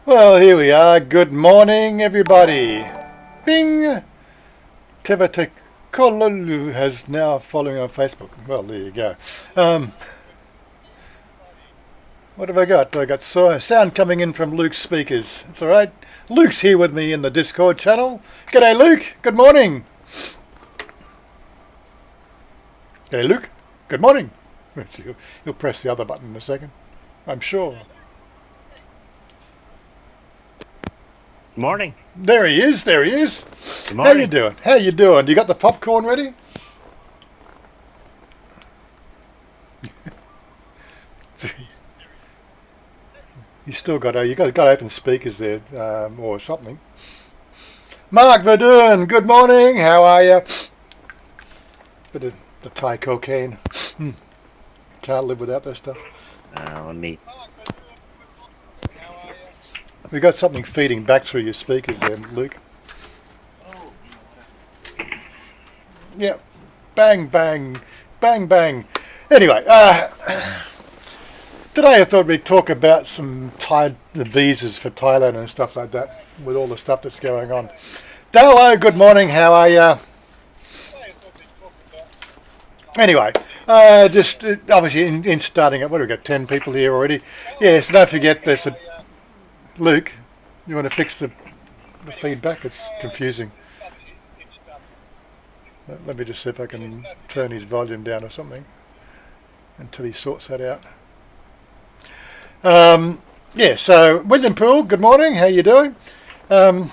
Well, here we are. Good morning, everybody. Bing! Tevate Kololu has now following on Facebook. Well, there you go. What have I got? I got sound coming in from Luke's speakers. It's all right. Luke's here with me in the Discord channel. G'day, Luke. Good morning. Hey, Luke. Good morning. You'll press the other button in a second, I'm sure. Morning. There he is. There he is. Good How morning. you doing? How you doing? You got the popcorn ready? You still got you got open speakers there or something. Mark Verdun, good morning. How are you? Bit of the Thai cocaine. Can't live without that stuff. Let me. We got something feeding back through your speakers there, Luke. Yeah, bang, bang, bang, bang. Anyway, today I thought we'd talk about some the visas for Thailand and stuff like that, with all the stuff that's going on. Dalo, good morning. How are you? Anyway, just obviously in starting up, what have we got? 10 people here already. Yeah, so don't forget there's a Luke. You want to fix the feedback? It's confusing. Let me just see if I can turn his volume down or something until he sorts that out. Yeah, so William Poole, good morning. How you doing? Yeah,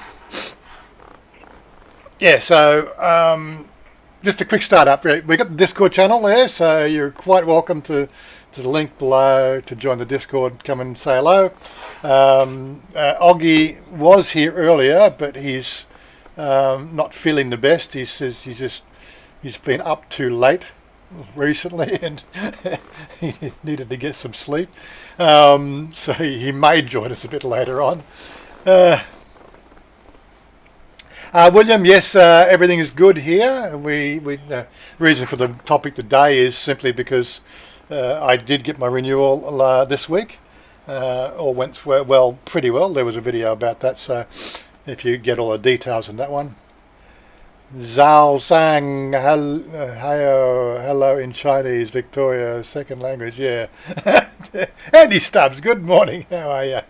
so just a quick start up. We got the Discord channel there, so you're quite welcome to the link below to join the Discord. Come and say hello. Oggy was here earlier, but he's not feeling the best. He says he's been up too late recently and he needed to get some sleep. So he may join us a bit later on. William, yes, everything is good here. Reason for the topic today is simply because I did get my renewal this week. All went pretty well. There was a video about that, so if you get all the details on that one. Zhao Sang, hello in Chinese, Victoria, second language, yeah. Andy Stubbs, good morning, how are you?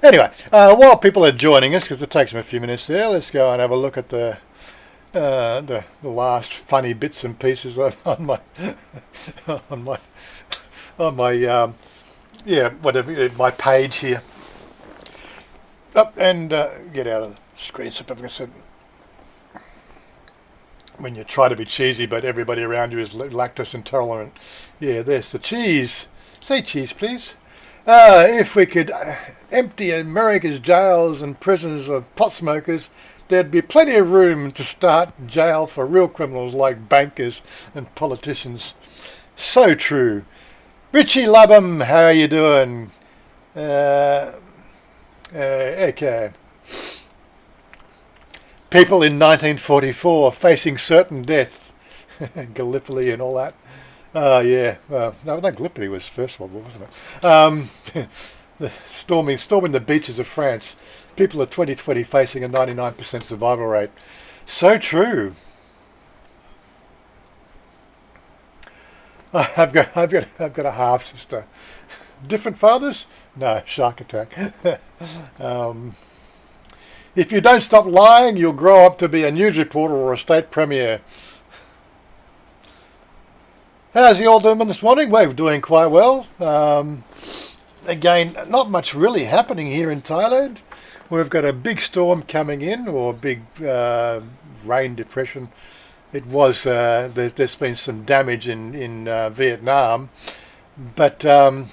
Anyway, while people are joining us, because it takes them a few minutes there, let's go and have a look at the last funny bits and pieces on my my page here. Up and get out of the screen so people can see. When you try to be cheesy, but everybody around you is lactose intolerant. Yeah, there's the cheese. Say cheese, please. If we could empty America's jails and prisons of pot smokers, there'd be plenty of room to start jail for real criminals like bankers and politicians. So true. Richie Lubham, how are you doing? Okay. People in 1944 facing certain death. Gallipoli and all that. Yeah. No, Gallipoli was First World War, wasn't it? The storming the beaches of France. People of 2020 facing a 99% survival rate. So true. I've got a half sister. Different fathers? No, shark attack. If you don't stop lying, you'll grow up to be a news reporter or a state premier. How's you all doing this morning? We're doing quite well. Again, not much really happening here in Thailand. We've got a big storm coming in, or a big rain depression. It was there's been some damage in Vietnam, but I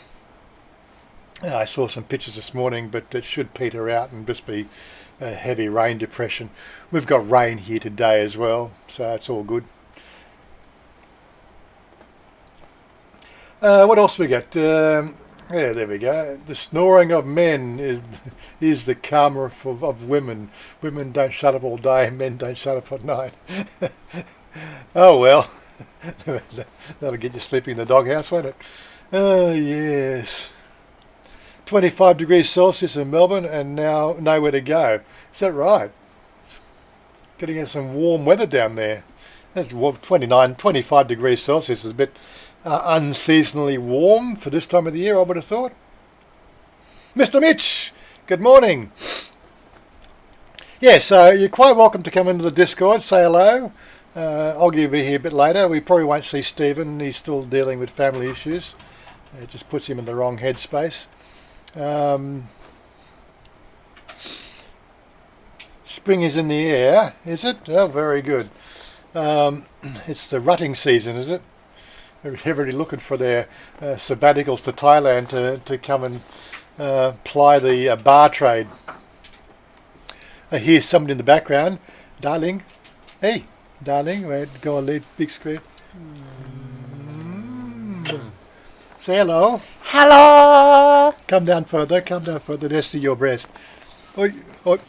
saw some pictures this morning, but it should peter out and just be a heavy rain depression. We've got rain here today as well, so it's all good. What else we got? Yeah, there we go. The snoring of men is the karma of women. Women don't shut up all day, men don't shut up at night. Oh well, that'll get you sleeping in the doghouse, won't it? Oh yes. 25 degrees Celsius in Melbourne and now nowhere to go. Is that right? Getting in some warm weather down there. That's 25 degrees Celsius is a bit unseasonally warm for this time of the year, I would have thought. Mr. Mitch, good morning. Yes, you're quite welcome to come into the Discord, say hello. Oggy will be here a bit later. We probably won't see Stephen. He's still dealing with family issues. It just puts him in the wrong headspace. Spring is in the air, is it? Oh, very good. It's the rutting season, is it? Everybody looking for their sabbaticals to Thailand to come and ply the bar trade. I hear somebody in the background. Darling. Hey, darling. Wait, go on, lead big screen. Say hello. Hello. Come down further. Come down further. Let's see your breast. Oi, oi.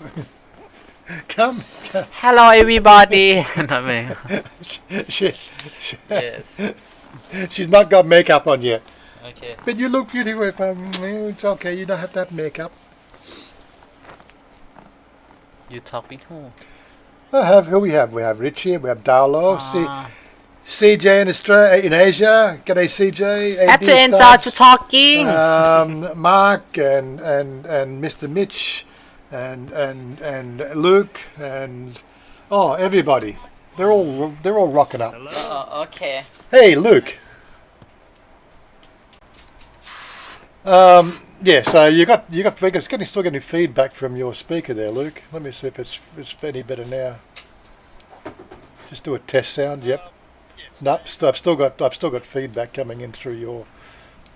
Come. Hello, everybody. Not me. Yes. She's not got makeup on yet. Okay. But you look beautiful. It's okay. You don't have to have makeup. You talking who? Who we have? We have Richie. We have Dowlo. CJ in Australia, in Asia. G'day, CJ. At the end, start to talking. Mark and Mr. Mitch and Luke and everybody. They're all rocking up. Okay. Hey, Luke. Yeah, so you got still getting feedback from your speaker there, Luke. Let me see if it's any better now. Just do a test sound. Yep. Nope. I've still got feedback coming in through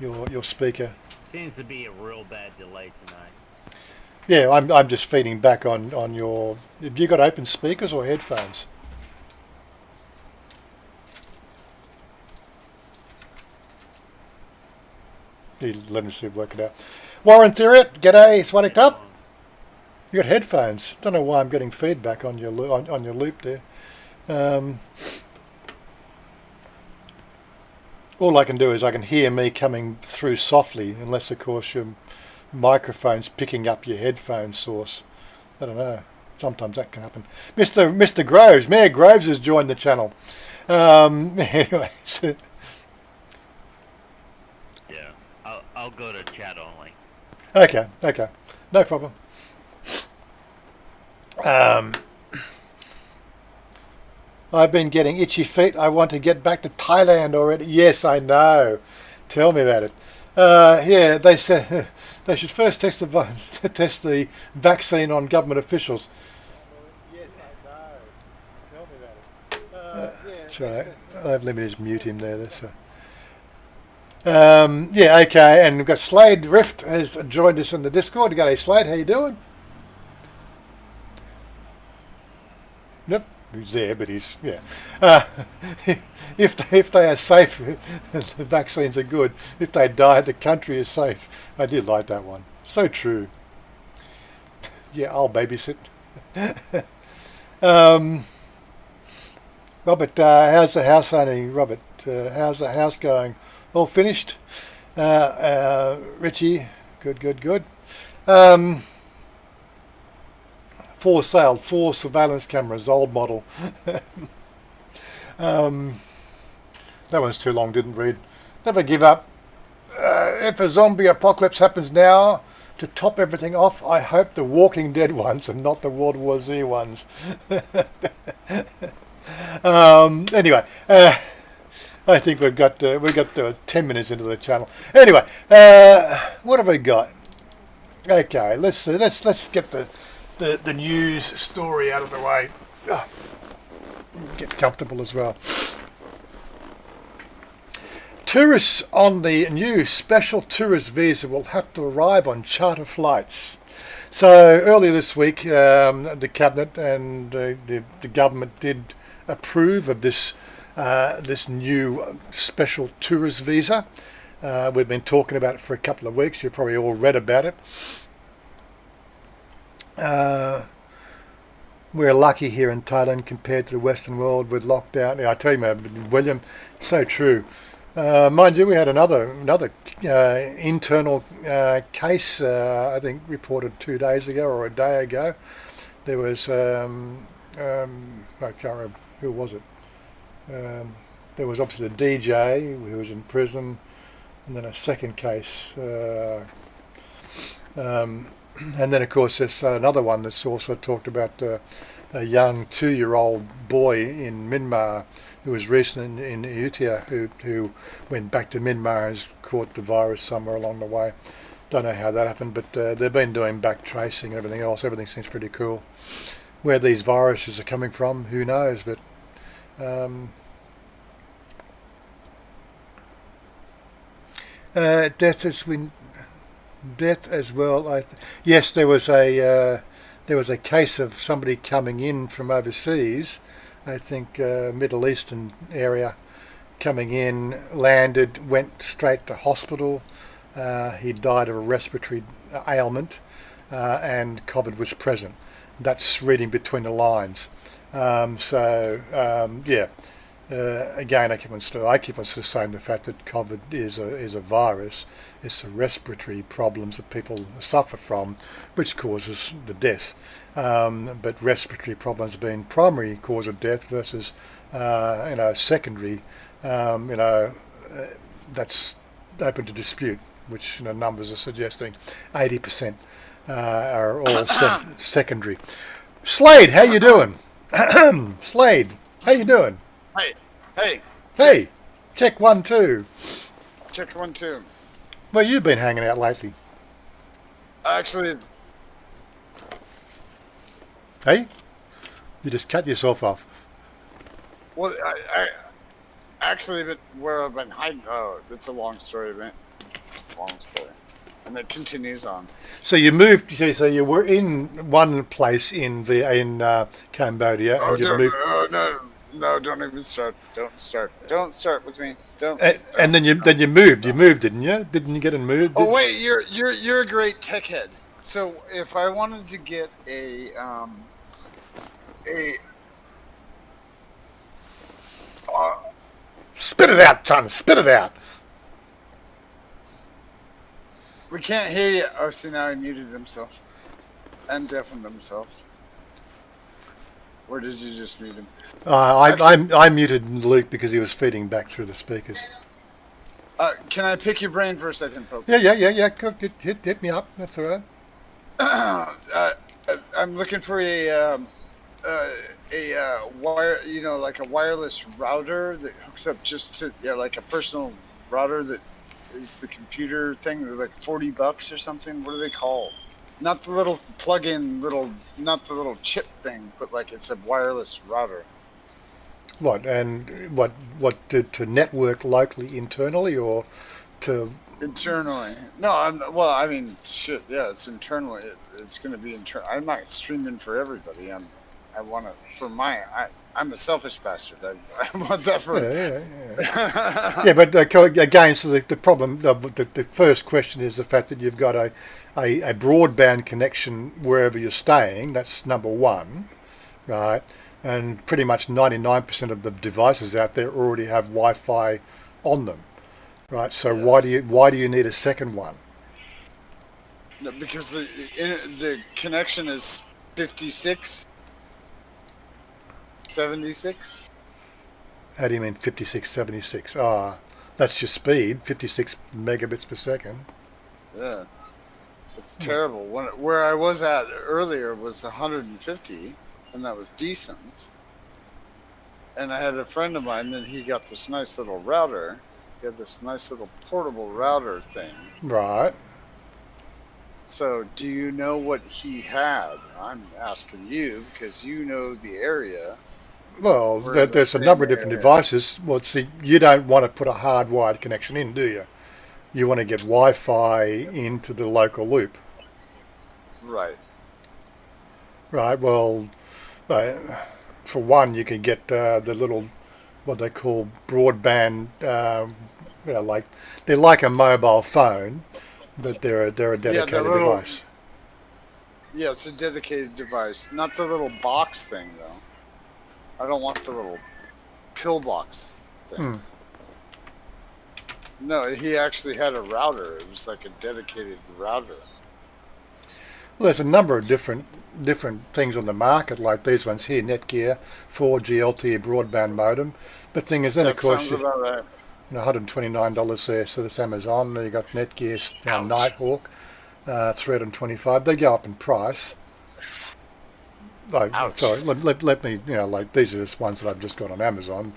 your speaker. Seems to be a real bad delay tonight. Yeah, I'm just feeding back on your. Have you got open speakers or headphones? Let me see, work it out. Warren Thiriot, g'day, Swanik up. You got headphones. Don't know why I'm getting feedback on your on your loop there. All I can do is I can hear me coming through softly, unless of course your microphone's picking up your headphone source. I don't know. Sometimes that can happen. Mr. Groves, Mayor Groves has joined the channel. Anyway. Yeah, I'll go to chat only. Okay, no problem. I've been getting itchy feet. I want to get back to Thailand already. Yes, I know. Tell me about it. Yeah, they said they should first test the vaccine on government officials. Yes, I know. Tell me about it. Sorry, let me just mute him there. Yeah, okay, and we've got Slade Rift has joined us in the Discord. G'day, Slade, how you doing? Yep, he's there, but he's, yeah. If they are safe, the vaccines are good. If they die, the country is safe. I did like that one. So true. Yeah, I'll babysit. Robert, how's the house hunting? Robert, how's the house going? All finished? Richie, good. 4 sale, 4 surveillance cameras, old model. That one's too long, didn't read. Never give up. If a zombie apocalypse happens now, to top everything off, I hope the Walking Dead ones and not the World War Z ones. Anyway, I think we've got 10 minutes into the channel. Anyway, what have we got? Okay, let's get the news story out of the way. Get comfortable as well. Tourists on the new special tourist visa will have to arrive on charter flights. So earlier this week, the cabinet and the government did approve of this new special tourist visa. We've been talking about it for a couple of weeks. You've probably all read about it. We're lucky here in Thailand compared to the Western world with lockdown. I tell you, man, William, so true. Mind you, we had another internal case, I think, reported 2 days ago or a day ago. There was, I can't remember, who was it? There was obviously the DJ who was in prison, and then a second case. And then, of course, there's another one that's also talked about a young 2-year-old boy in Myanmar who was recently in Ayutthaya who went back to Myanmar and has caught the virus somewhere along the way. Don't know how that happened, but they've been doing back tracing and everything else. Everything seems pretty cool. Where these viruses are coming from, who knows? But death as well. Yes, there was a case of somebody coming in from overseas. I think Middle Eastern area, coming in, landed, went straight to hospital. He died of a respiratory ailment, and COVID was present. That's reading between the lines. Yeah. Again, I keep on saying the fact that COVID is a virus. It's the respiratory problems that people suffer from, which causes the death. But respiratory problems being primary cause of death versus secondary, that's open to dispute. Which numbers are suggesting 80% are all secondary. Slade, how you doing? Slade, how you doing? Hey, check 1 2. Check 1 2. Where you been hanging out lately? Actually, Hey, you just cut yourself off. well, I actually, but where I've been hiding. Oh, it's a long story, man. Long story, and it continues on. So you moved. So you were in one place in Cambodia, Oh, and you moved. no, don't even start. Don't start with me. Don't. And then you moved. You moved, didn't you? Didn't you get and moved? Oh wait, you're a great tech head. So if I wanted to get a Spit it out, son. Spit it out. we can't hear you. Oh, see now he muted himself and deafened himself. Or did you just mute him? I muted Luke because he was feeding back through the speakers. Can I pick your brain for a second, Pope? Yeah. Hit me up. That's all right. I'm looking for a wire, like a wireless router that hooks up just to like a personal router that is the computer thing. They're like $40 or something. What are they called? Not the little plug-in not the little chip thing, but like it's a wireless router. What to network locally internally or to Internally? No, shit. Yeah, it's internally. It's going to be internal. I'm not streaming for everybody. I want to for my. I'm a selfish bastard. I want that for. Yeah. But again, so the problem, the first question is the fact that you've got a broadband connection wherever you're staying. That's number one, right? And pretty much 99% of the devices out there already have Wi-Fi on them, right? So Yes. why do you need a second one? No, because the connection is 56, 76. How do you mean 5676? That's your speed, 56 megabits per second. Yeah, it's terrible. Where I was at earlier was 150, and that was decent. And I had a friend of mine, and he got this nice little router. He had this nice little portable router thing. Right. So, do you know what he had? I'm asking you because you know the area. Well, We're in the there's a same number of different area. devices. Well, see, you don't want to put a hardwired connection in, do you? You want to get Wi-Fi into the local loop. Right. Right, well, for one, you can get the little, what they call broadband, like, they're like a mobile phone, but they're a dedicated little- device. Yeah, it's a dedicated device. Not the little box thing, though. I don't want the little pillbox thing. No, he actually had a router. It was like a dedicated router. Well, there's a number of different things on the market, like these ones here, Netgear 4G LTE broadband modem. But thing is, then of That course, sounds about right. $129 there, so that's Amazon. Then you got Netgear now, Ouch. Nighthawk, $325. They go up in price. Like, Ouch. sorry, let me, like these are just ones that I've just got on Amazon.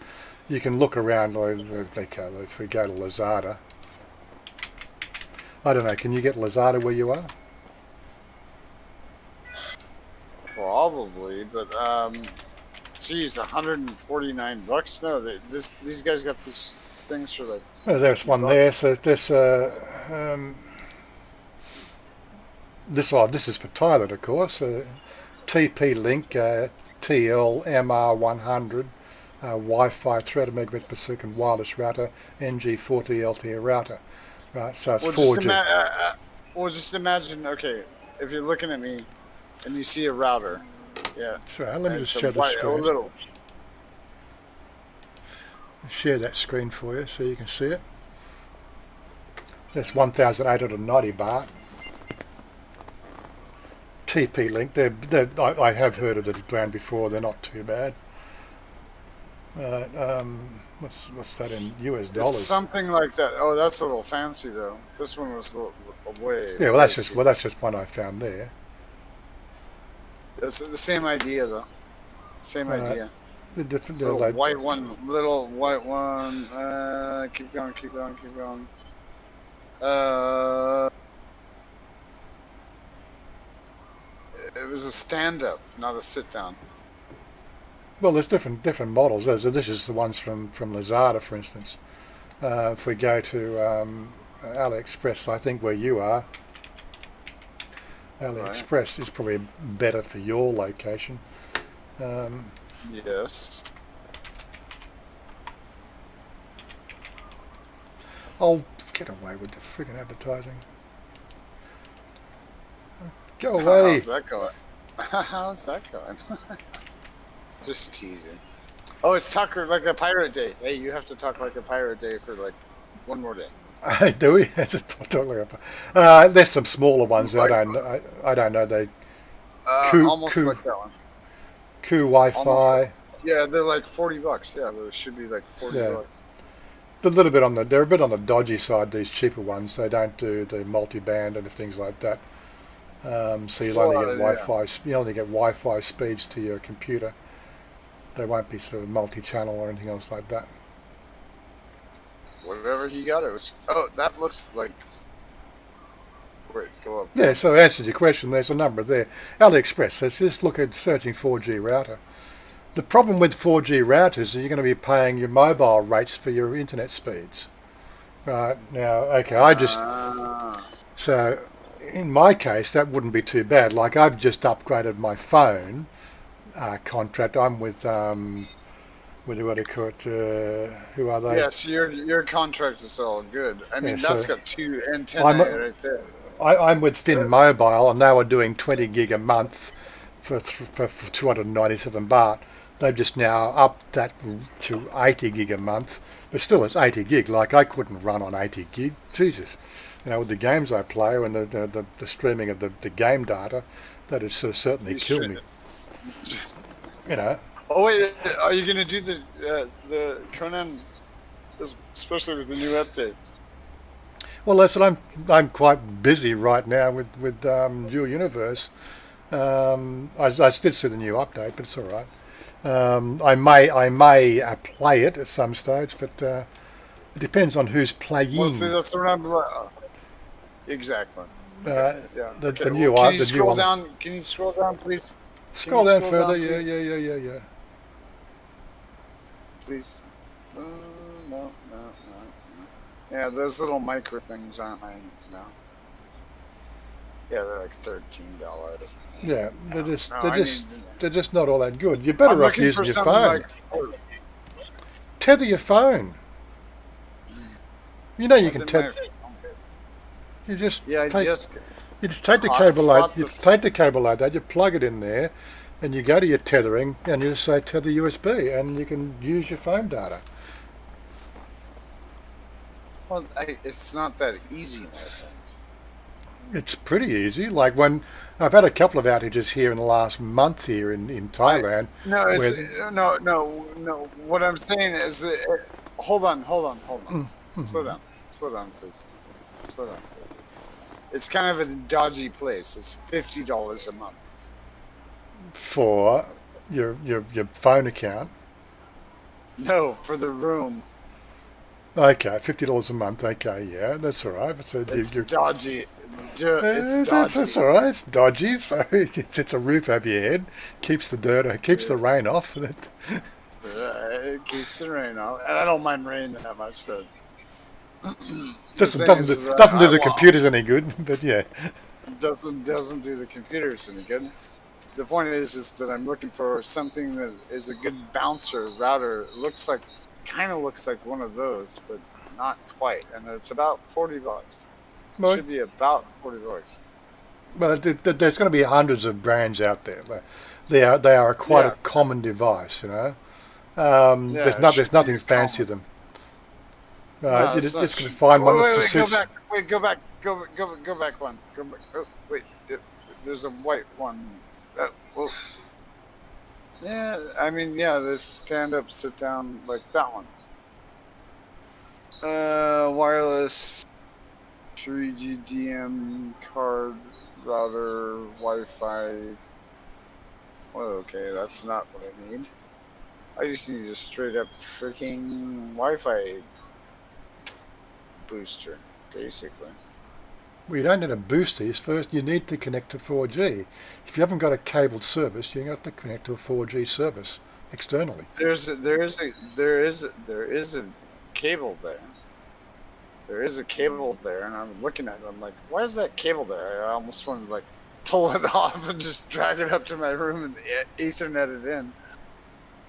You can look around, like, if we go to Lazada. I don't know, can you get Lazada where you are? Probably, but geez, $149. No, these guys got these things for like. Well, there's 50 one bucks. there. So this is for Thailand, of course. TP-Link TLMR100 Wi-Fi 300 megabit per second wireless router NG40 LTE router. Right, so it's 4G. Just imagine. Okay, if you're looking at me and you see a router, yeah. So let me and just it's share the a screen. little. Share that screen for you so you can see it. That's 1,890 baht. TP-Link. I have heard of the brand before. They're not too bad. What's that in US It's dollars? something like that. Oh, that's a little fancy though. This one was way. Yeah, well that's just one I found there. It's the same idea though. Same idea. The different, Little like, white one. Keep going. It was a stand-up, not a sit-down. well, there's different models. This is the ones from Lazada, for instance. If we go to AliExpress, I think where you are, AliExpress is probably better for your location. Yes. I'll get away with the friggin' advertising. Go away. How's that going? How's that going? Just teasing. Oh, it's talk like a pirate day. Hey, you have to talk like a pirate day for like one more day. Do we? There's some smaller ones. I don't know. They Almost like that one. Coup Wi-Fi. Yeah, they're like $40. Yeah, they should be like $40. They're a bit on the dodgy side. These cheaper ones. They don't do the multi-band and things like that. So you'll only get Wi-Fi. You only get Wi-Fi speeds to your computer. They won't be sort of multi-channel or anything else like that. Whatever he got, it was. Oh, that looks like. Wait, go up. Yeah. So to answer your question, there's a number there. AliExpress. Let's just look at searching 4G router. The problem with 4G routers is you're going to be paying your mobile rates for your internet speeds. Right now, okay. So in my case, that wouldn't be too bad. Like I've just upgraded my phone contract. I'm with what do you call it? Who are they? Yes, your contract is all good. I mean, Yeah, that's so got 2 antennae right there. I'm with Finn Mobile, and they were doing 20 gig a month for 297 baht. They've just now upped that to 80 gig a month, but still it's 80 gig. Like I couldn't run on 80 gig. Jesus, with the games I play and the streaming of the game data, that has sort of certainly killed me. Oh wait, are you gonna do the Conan, especially with the new update? Well, listen, I'm quite busy right now with Dual Universe. I did see the new update, but it's all right. I may play it at some stage, but it depends on who's playing. Well, see, that's what I'm. Exactly. Yeah. The new Can one. you scroll down? Can you scroll down, please? Scroll down further. Yeah. Please. No. Yeah, those little micro things aren't mine now. Yeah, they're like $13. Yeah, they're just not all that good. You're better off using your phone. Tether your phone. You can tether. You just take the cable out. You take the cable like that. You plug it in there, and you go to your tethering, and you just say tether USB, and you can use your phone data. Well, it's not that easy, my friend. It's pretty easy. Like when I've had a couple of outages here in the last month here in Thailand, No, it's where no. What I'm saying is that hold on. Slow down, please. Slow down, please. It's kind of a dodgy place. It's $50 a month. for your phone account. No, for the room. Okay, $50 a month. Okay, yeah, that's all right. So It's you're, dodgy. It's that's, dodgy. that's all right. It's dodgy. So it's a roof over your head, keeps the dirt, keeps the rain off. It keeps the rain off, and I don't mind rain that much, but Doesn't thing doesn't is do, that doesn't do the well, computers any good. But yeah, doesn't do the computers any good. The point is that I'm looking for something that is a good bouncer router. It kind of looks like one of those, but not quite. And it's about $40. well, Should be about $40. there's going to be hundreds of brands out there. They are quite a Yeah, common device. yeah. It There's should be nothing fancy common. them. No, You're it's not. just going to find one that Wait, go suits. back. Wait, go back one. Go back. Oh, wait, there's a white one. Whoa. Yeah, I mean, yeah, there's stand up, sit down, like that one. Wireless 3GDM card router Wi-Fi. Well, okay, that's not what I need. I just need a straight up freaking Wi-Fi booster, basically. Well, you don't need a booster. First, you need to connect to 4G. If you haven't got a cabled service, you have to connect to a 4G service externally. There is a cable there. There is a cable there, and I'm looking at it. I'm like, why is that cable there? I almost want to like pull it off and just drag it up to my room and Ethernet it in.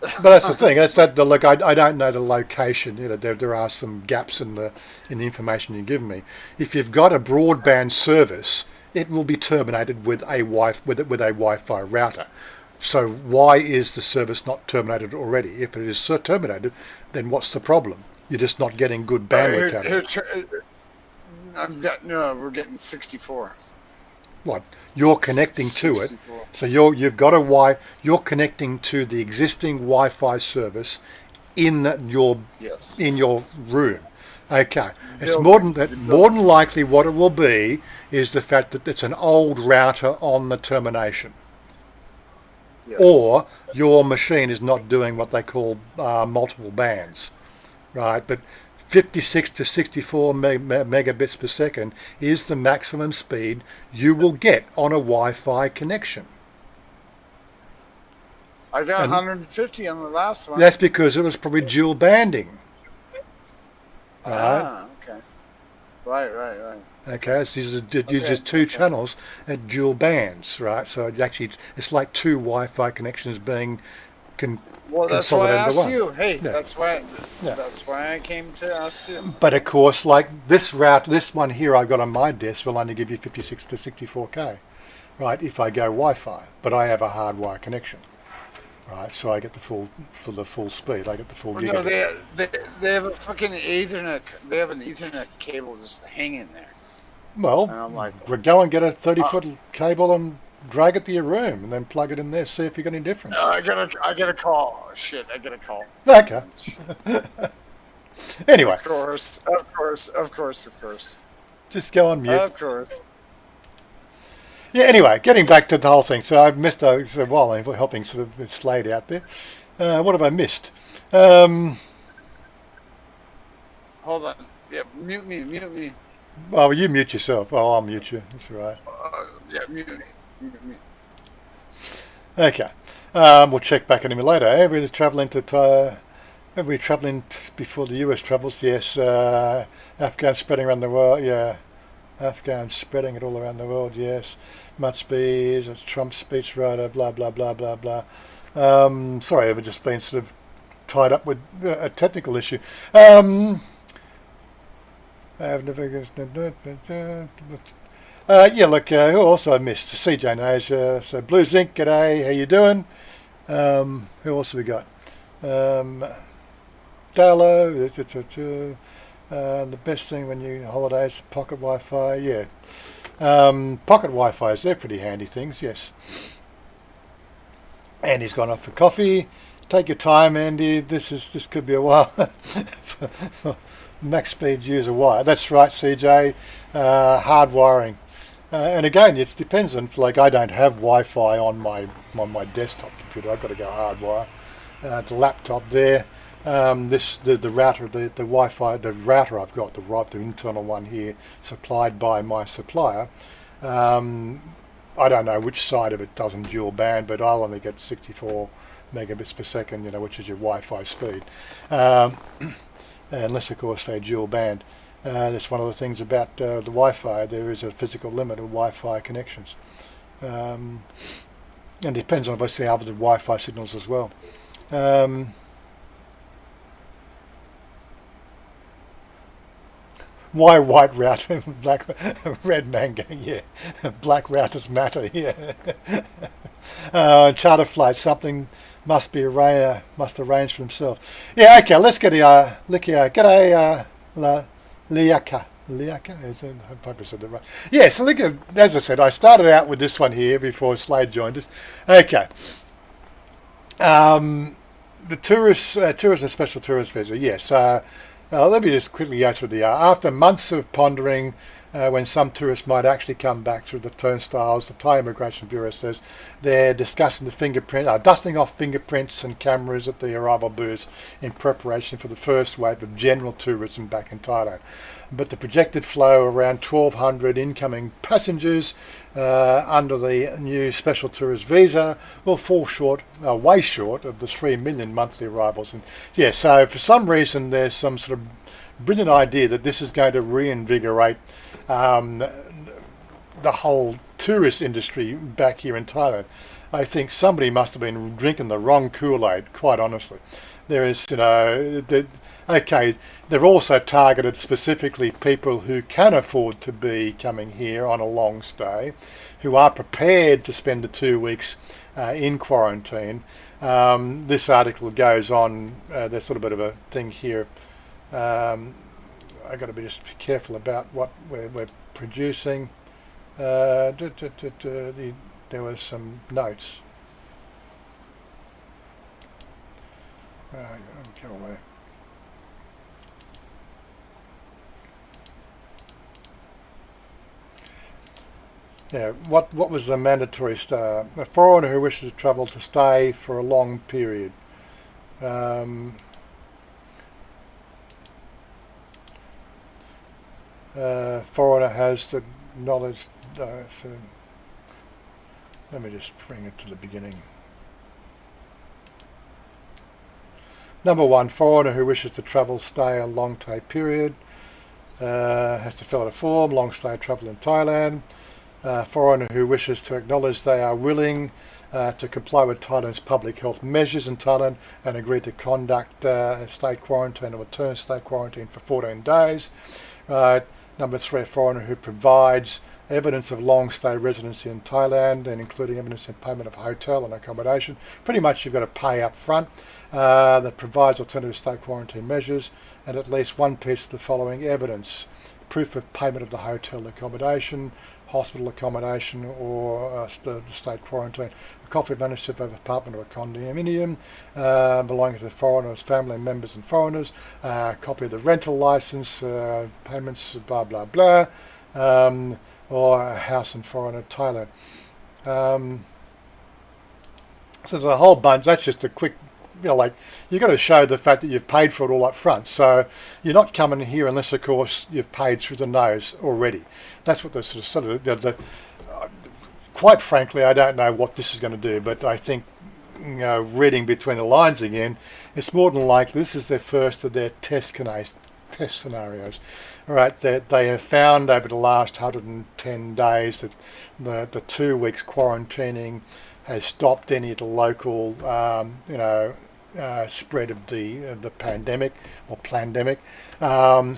But that's the thing. That's that. Look, I don't know the location. There are some gaps in the information you've given me. If you've got a broadband service, it will be terminated with a Wi-Fi router. So why is the service not terminated already? If it is terminated, then what's the problem? You're just not getting good bandwidth out of it. We're getting 64. What? You're connecting to it. 64. So you're connecting to the existing Wi-Fi service in your Yes. room. Okay. It's Building. more than likely what it will be is the fact that it's an old router on the termination. Yes. Or your machine is not doing what they call multiple bands, right? But 56 to 64 megabits per second is the maximum speed you will get on a Wi-Fi connection. I got And 150 on the last one. that's because it was probably dual banding, right? Okay. Right. Okay, so it uses Okay. two channels at dual bands, right? So it's like two Wi-Fi connections being Well, that's why I consolidated into asked one. you. Hey, Yeah. that's why I came to ask you. But of course, like this one here I've got on my desk will only give you 56 to 64K, right? If I go Wi-Fi, but I have a hardwire connection, right? So I get the full speed. I get the full No, gigabit. they have a fucking Ethernet. They have an Ethernet cable just hanging there. Well, And I'm like, go and get a 30-foot cable and drag it to your room, and then plug it in there. See if you get any difference. I got a call. Oh, shit, I got a call. Okay. Anyway, Of course. just go on mute. Of course. Yeah, anyway, getting back to the whole thing. So I've missed while I'm helping sort of Slade out there. What have I missed? Hold on. Yeah, mute me. Oh, you mute yourself. Oh, I'll mute you. That's all right. Yeah, mute me. Okay. We'll check back on him later. Everybody's travelling before the US travels. Yes. Afghans spreading around the world. Yeah. Afghans spreading it all around the world. Yes. Much speech. It's Trump's speechwriter. Blah blah blah blah blah. Sorry, I've just been sort of tied up with a technical issue. Yeah, look, who also I missed? CJ in Asia. So Blue Zinc, g'day, how you doing? Who else have we got? Dalo, The best thing when you holidays, pocket Wi-Fi, yeah. Pocket Wi-Fi's, they're pretty handy things, yes. Andy's gone off for coffee. Take your time, Andy. This could be a while. for max speed user wire. That's right, CJ. Hard wiring. And again, it depends on, like, I don't have Wi-Fi on my desktop computer. I've got to go hardwire. The laptop there. The router, the Wi-Fi, the router I've got, the internal one here, supplied by my supplier. I don't know which side of it doesn't dual band, but I'll only get 64 megabits per second, which is your Wi-Fi speed. Unless, of course, they dual band. That's one of the things about the Wi-Fi. There is a physical limit of Wi-Fi connections. And it depends on, obviously, other Wi-Fi signals as well. Why white router, black, red mango? Yeah, black routers matter. Yeah. Charter flight, something must arrange for themselves. Yeah. Okay. Let's get G'day, Liaka. I probably said that right. Yeah. So look, as I said, I started out with this one here before Slade joined us. Okay. The tourist and special tourist visa. Yes. Let me just quickly go through the after months of pondering when some tourists might actually come back through the turnstiles, the Thai Immigration Bureau says they're discussing dusting off fingerprints and cameras at the arrival booths in preparation for the first wave of general tourism back in Thailand. But the projected flow around 1,200 incoming passengers under the new special tourist visa will fall way short of the 3 million monthly arrivals. And yeah, so for some reason there's some sort of brilliant idea that this is going to reinvigorate the whole tourist industry back here in Thailand. I think somebody must have been drinking the wrong Kool-Aid, quite honestly. There is, okay, they've also targeted specifically people who can afford to be coming here on a long stay, who are prepared to spend the 2 weeks in quarantine. This article goes on, there's sort of a bit of a thing here. I've got to be just careful about what we're producing. There were some notes. Go away. Yeah, what was the mandatory stay? A foreigner who wishes to travel to stay for a long period. Foreigner has to acknowledge. So let me just bring it to the beginning. Number one, foreigner who wishes to travel, stay a long stay period, has to fill out a form, long stay travel in Thailand. Foreigner who wishes to acknowledge they are willing to comply with Thailand's public health measures in Thailand and agree to conduct a state quarantine or return state quarantine for 14 days. Number three, a foreigner who provides evidence of long stay residency in Thailand and including evidence of payment of hotel and accommodation. Pretty much you've got to pay up front. That provides alternative state quarantine measures and at least one piece of the following evidence: proof of payment of the hotel accommodation, hospital accommodation or the state quarantine, a copy of ownership of apartment or a condominium belonging to the foreigners, family members and foreigners, a copy of the rental license, payments, blah blah blah, or a house in foreigner Thailand. So there's a whole bunch. That's just a quick, you've got to show the fact that you've paid for it all up front. So you're not coming here unless, of course, you've paid through the nose already. That's what quite frankly, I don't know what this is going to do, but I think, reading between the lines again, it's more than likely this is their first of their test scenarios. All right, they have found over the last 110 days that the 2 weeks quarantining has stopped any of the local, spread of the pandemic or plandemic.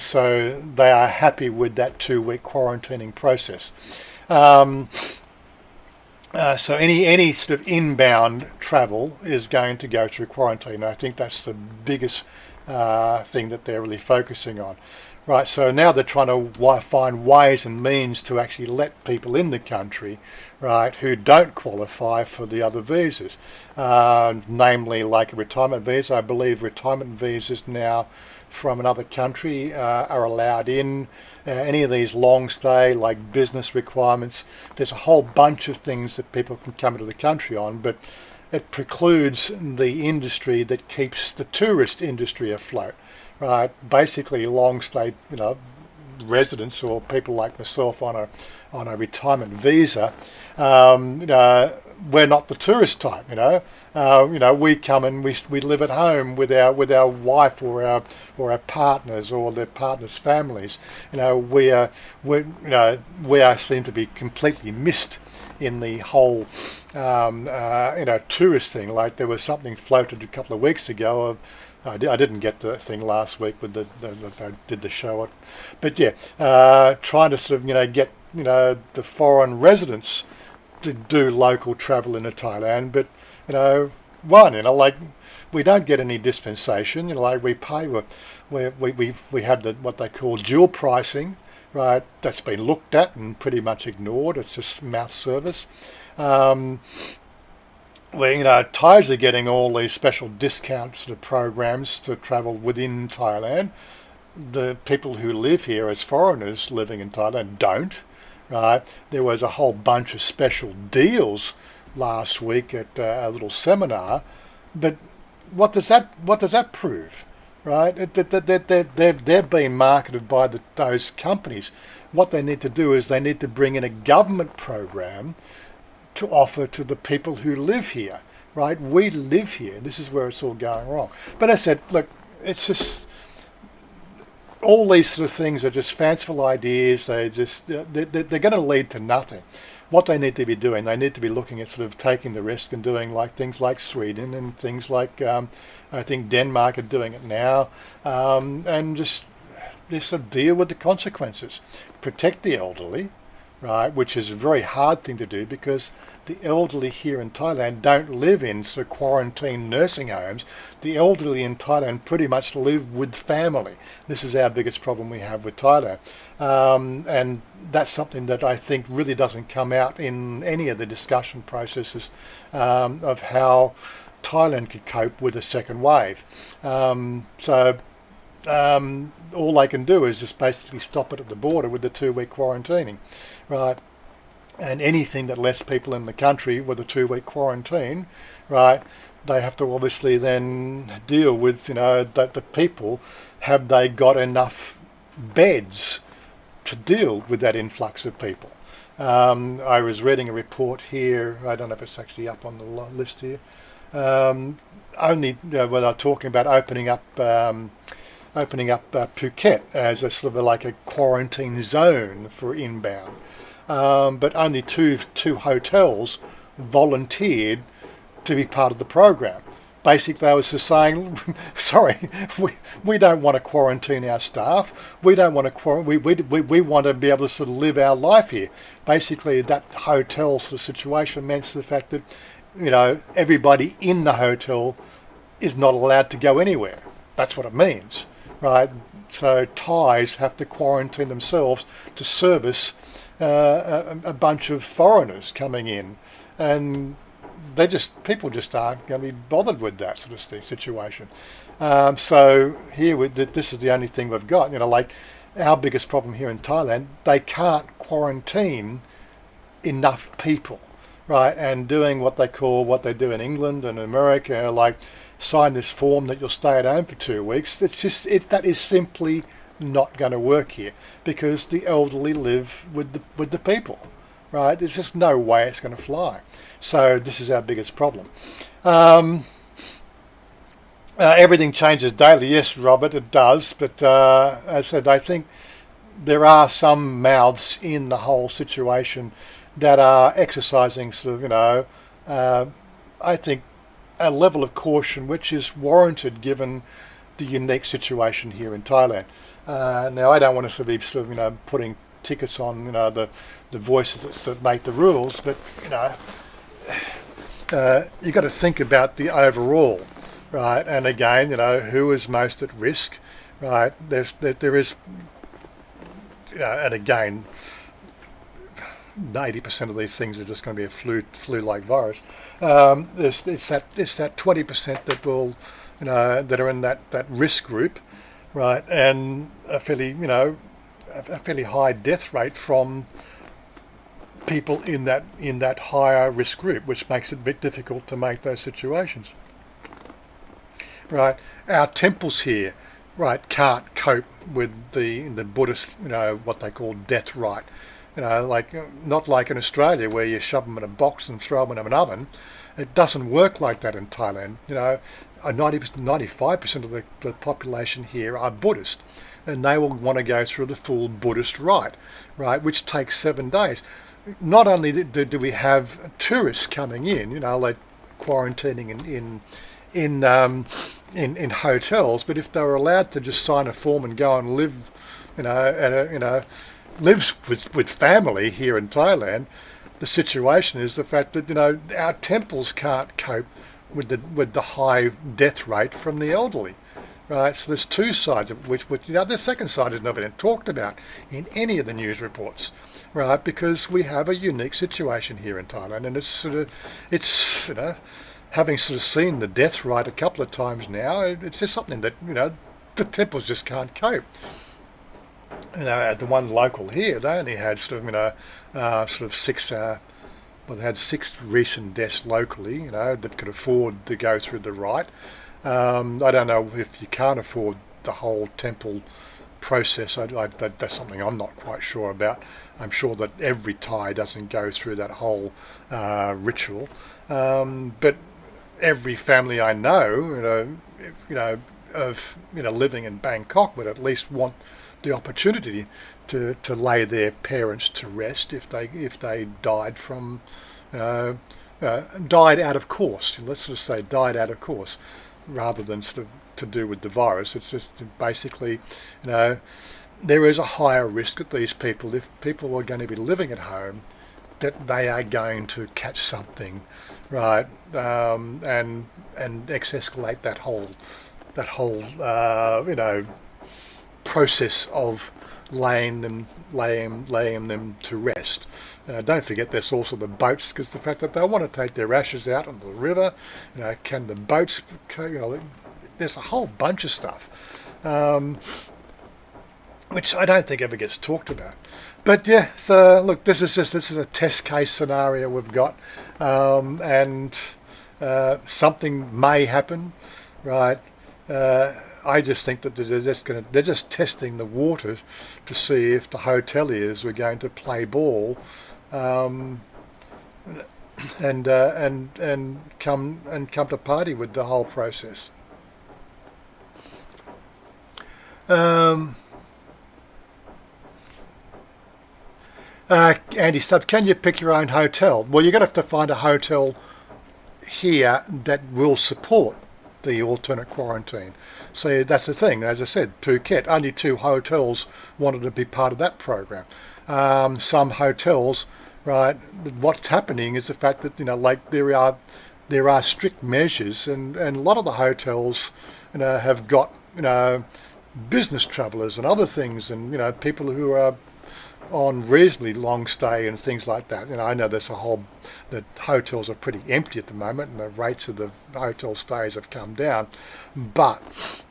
So they are happy with that 2 week quarantining process. So any sort of inbound travel is going to go through quarantine. I think that's the biggest thing that they're really focusing on. right? So now they're trying to find ways and means to actually let people in the country, right, who don't qualify for the other visas, namely like a retirement visa. I believe retirement visas now from another country are allowed in. Any of these long stay, like business requirements, there's a whole bunch of things that people can come into the country on, but it precludes the industry that keeps the tourist industry afloat, right? Basically, long stay, residents or people like myself on a retirement visa. We're not the tourist type, we come and we live at home with our wife or our partners or their partners' families. We are seen to be completely missed in the whole tourist thing. Like there was something floated a couple of weeks ago of, I didn't get the thing last week with I did the show, but yeah, trying to sort of get the foreign residents to do local travel into Thailand, but like we don't get any dispensation. Like we pay, we have what they call dual pricing, right? That's been looked at and pretty much ignored. It's just mouth service. Thais are getting all these special discounts sort of programs to travel within Thailand. The people who live here as foreigners living in Thailand don't. Right, there was a whole bunch of special deals last week at a little seminar, but what does that prove? Right, they're being marketed by those companies. What they need to do is they need to bring in a government program to offer to the people who live here. Right, we live here. This is where it's all going wrong. But I said, look, it's just. All these sort of things are just fanciful ideas. They're going to lead to nothing. What they need to be doing, they need to be looking at sort of taking the risk and doing like things like Sweden and things like I think Denmark are doing it now, and just sort of deal with the consequences, protect the elderly, right? Which is a very hard thing to do because the elderly here in Thailand don't live in sort of quarantine nursing homes. The elderly in Thailand pretty much live with family. This is our biggest problem we have with Thailand. And that's something that I think really doesn't come out in any of the discussion processes of how Thailand could cope with a second wave. All they can do is just basically stop it at the border with the 2-week quarantining, right? And anything that lets people in the country with a 2-week quarantine, right, they have to obviously then deal with, that the people, have they got enough beds to deal with that influx of people? I was reading a report here, I don't know if it's actually up on the list here, only when they're talking about opening up Phuket as a sort of like a quarantine zone for inbound. But only two hotels volunteered to be part of the program. Basically, they was just saying, sorry, we don't want to quarantine our staff. We don't want to we want to be able to sort of live our life here. Basically, that hotel sort of situation meant the fact that, everybody in the hotel is not allowed to go anywhere. That's what it means, right? So Thais have to quarantine themselves to service a bunch of foreigners coming in, and people just aren't going to be bothered with that sort of situation. So here, this is the only thing we've got. Like our biggest problem here in Thailand, they can't quarantine enough people, right? And doing what they do in England and America, like sign this form that you'll stay at home for 2 weeks. That is simply not going to work here because the elderly live with the people, right? There's just no way it's going to fly. So this is our biggest problem. Everything changes daily. Yes, Robert, it does. But as I said, I think there are some mouths in the whole situation that are exercising sort of, I think, a level of caution which is warranted given the unique situation here in Thailand. Now, I don't want to sort of putting tickets on, the voices that make the rules, but, you've got to think about the overall, right? And again, who is most at risk, right? There is, and again, 80% of these things are just going to be a flu-like virus. It's that 20% that will, that are in that risk group, right, and a fairly high death rate from people in that higher risk group, which makes it a bit difficult to make those situations. Right, our temples here, right, can't cope with the Buddhist, what they call death rite. Not like in Australia where you shove them in a box and throw them in an oven. It doesn't work like that in Thailand. 95% of the population here are Buddhist, and they will want to go through the full Buddhist rite, right, which takes 7 days. Not only do we have tourists coming in, like quarantining in hotels, but if they were allowed to just sign a form and go and live, lives with family here in Thailand, the situation is the fact that our temples can't cope with the high death rate from the elderly, right? So there's two sides of which the second side has never been talked about in any of the news reports, right? Because we have a unique situation here in Thailand, and it's having sort of seen the death rate a couple of times now, it's just something that the temples just can't cope. At the one local here, they only had sort of 6. They had 6 recent deaths locally, that could afford to go through the rite. I don't know if you can't afford the whole temple process. That's something I'm not quite sure about. I'm sure that every Thai doesn't go through that whole ritual, but every family I know, of living in Bangkok would at least want the opportunity to lay their parents to rest if they died from died out of course. Let's just say died out of course, rather than sort of to do with the virus. It's just basically, there is a higher risk that these people, if people are going to be living at home, that they are going to catch something, right, and escalate that whole process of laying them to rest. Don't forget there's also the boats, because the fact that they want to take their ashes out into the river, can the boats, there's a whole bunch of stuff, which I don't think ever gets talked about. But yeah, so look, this is a test case scenario we've got, and something may happen, right? I just think that they're just testing the waters to see if the hoteliers were going to play ball, and come to party with the whole process. Andy Stubbs, can you pick your own hotel? Well, you're going to have to find a hotel here that will support the alternate quarantine. So that's the thing. As I said, Phuket, only 2 hotels wanted to be part of that program. Some hotels, right, what's happening is the fact that there are strict measures, and a lot of the hotels have got business travellers and other things, and people who are on reasonably long stay and things like that. I know the hotels are pretty empty at the moment, and the rates of the hotel stays have come down, but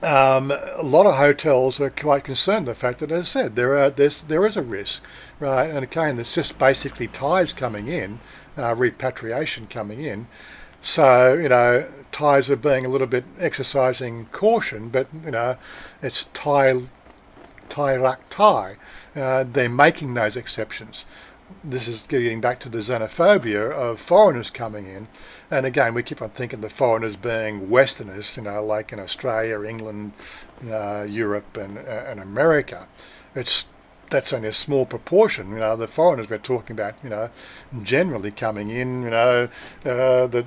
a lot of hotels are quite concerned the fact that, as I said, there is a risk, right? And again, it's just basically Thais coming in, repatriation coming in. So Thais are being a little bit exercising caution, but it's Thai like Thai. They're making those exceptions. This is getting back to the xenophobia of foreigners coming in, and again we keep on thinking the foreigners being Westerners, like in Australia, England, Europe, and America. That's only a small proportion. The foreigners we're talking about, generally coming in, the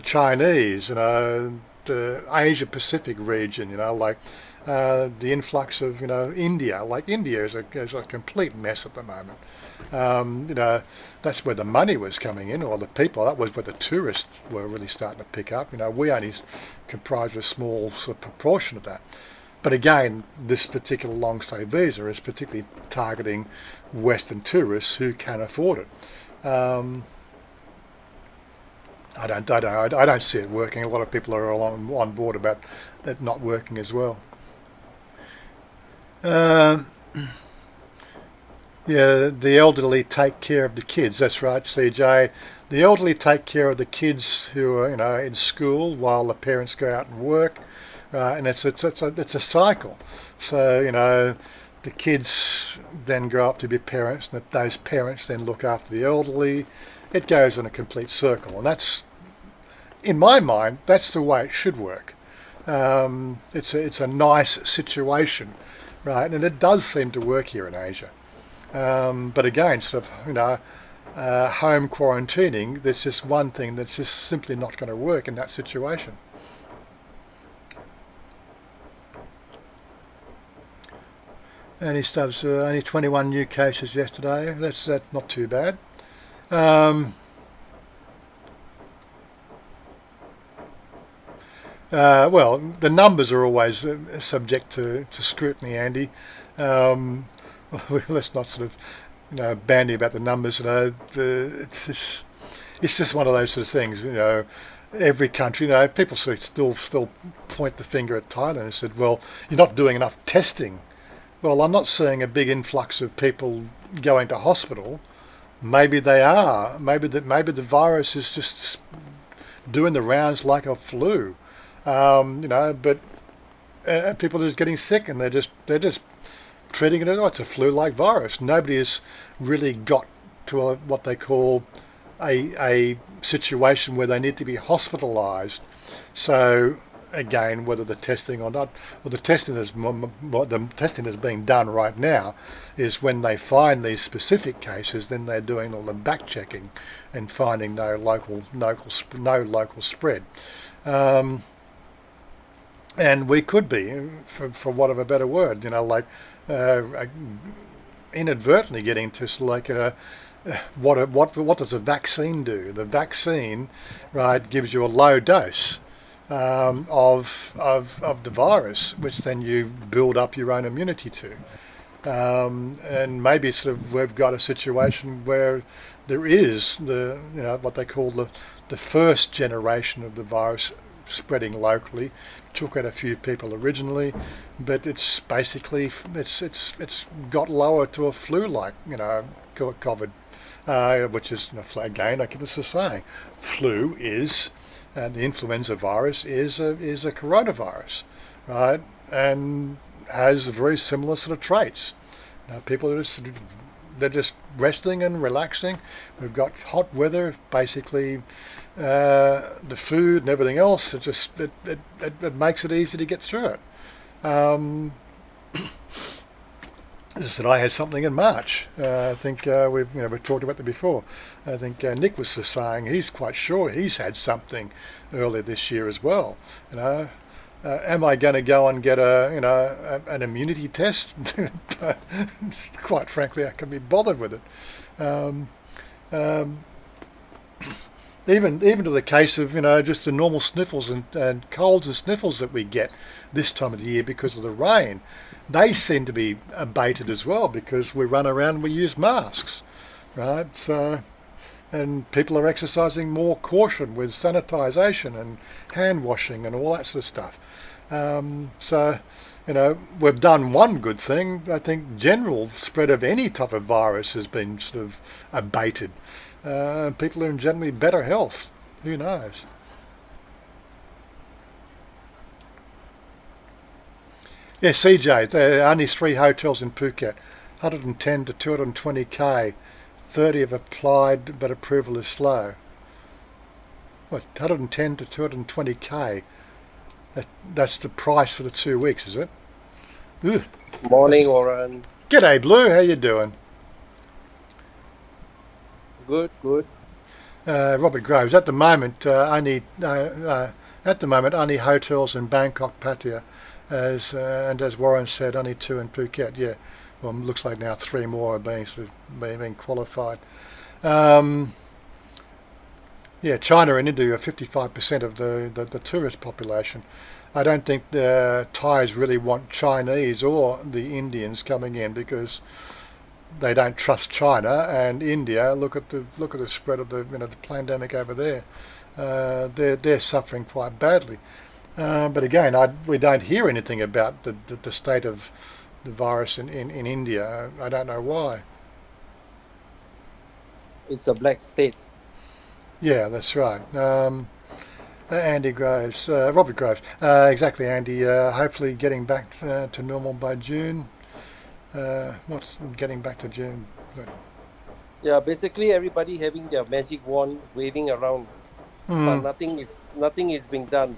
Chinese, the Asia Pacific region, like the influx of India. Like India is a complete mess at the moment. That's where the money was coming in, or the people. That was where the tourists were really starting to pick up. We only comprise a small sort of proportion of that. But again, this particular long stay visa is particularly targeting Western tourists who can afford it. I don't see it working. A lot of people are on board about it not working as well. Yeah, the elderly take care of the kids. That's right, CJ. The elderly take care of the kids who are in school while the parents go out and work. Right, and it's a cycle. So the kids then grow up to be parents, and those parents then look after the elderly. It goes in a complete circle, and that's, in my mind, that's the way it should work. It's a nice situation, right? And it does seem to work here in Asia. But again, sort of home quarantining. There's just one thing that's just simply not going to work in that situation. Only 21 new cases yesterday. That's not too bad. Well, the numbers are always subject to scrutiny, Andy. Let's not sort of bandy about the numbers. It's just one of those sort of things. Every country. People still point the finger at Thailand and said, "Well, you're not doing enough testing." Well, I'm not seeing a big influx of people going to hospital. Maybe they are. Maybe the virus is just doing the rounds like a flu. But people are just getting sick, and they're just treating it as it's a flu-like virus. Nobody has really got to what they call a situation where they need to be hospitalised. So again, whether the testing or not, well, the testing that's being done right now is when they find these specific cases, then they're doing all the back checking and finding no local spread. And we could be, for want of a better word, inadvertently getting to what does a vaccine do? The vaccine, right, gives you a low dose of the virus, which then you build up your own immunity to. And maybe we've got a situation where there is what they call the first generation of the virus spreading locally. Took out a few people originally, but it's basically it's got lower to a flu-like COVID, which is again, I keep saying, flu is the influenza virus is a coronavirus, right, and has very similar sort of traits. People are they're just resting and relaxing. We've got hot weather, basically. The food and everything else, it makes it easy to get through it. As I said, I had something in March. I think we've talked about that before. I think Nick was just saying he's quite sure he's had something earlier this year as well. Am I going to go and get an immunity test? Quite frankly, I can't be bothered with it. Even to the case of just the normal sniffles and colds and sniffles that we get this time of the year because of the rain, they seem to be abated as well because we run around and we use masks, right? So, and people are exercising more caution with sanitisation and hand washing and all that sort of stuff. So, we've done one good thing. I think general spread of any type of virus has been sort of abated. People are in generally better health. Who knows? Yeah, CJ, there are only 3 hotels in Phuket, 110 to 220k. 30 have applied, but approval is slow. What, 110 to 220k? That's the price for the 2 weeks, is it? Ugh. Morning, Warren. G'day, Blue. How you doing? Good. Robert Groves. At the moment, only hotels in Bangkok, Pattaya, and as Warren said, only 2 in Phuket. Yeah, well, it looks like now 3 more are being qualified. Yeah, China and India are 55% of the tourist population. I don't think the Thais really want Chinese or the Indians coming in because they don't trust China and India. Look at the spread of the the pandemic over there. They're suffering quite badly. But again, we don't hear anything about the state of the virus in India. I don't know why. It's a black state. Yeah, that's right. Andy Groves, Robert Groves. Exactly, Andy. Hopefully getting back to normal by June. What's getting back to June? But, Yeah, basically everybody having their magic wand waving around, but nothing is being done.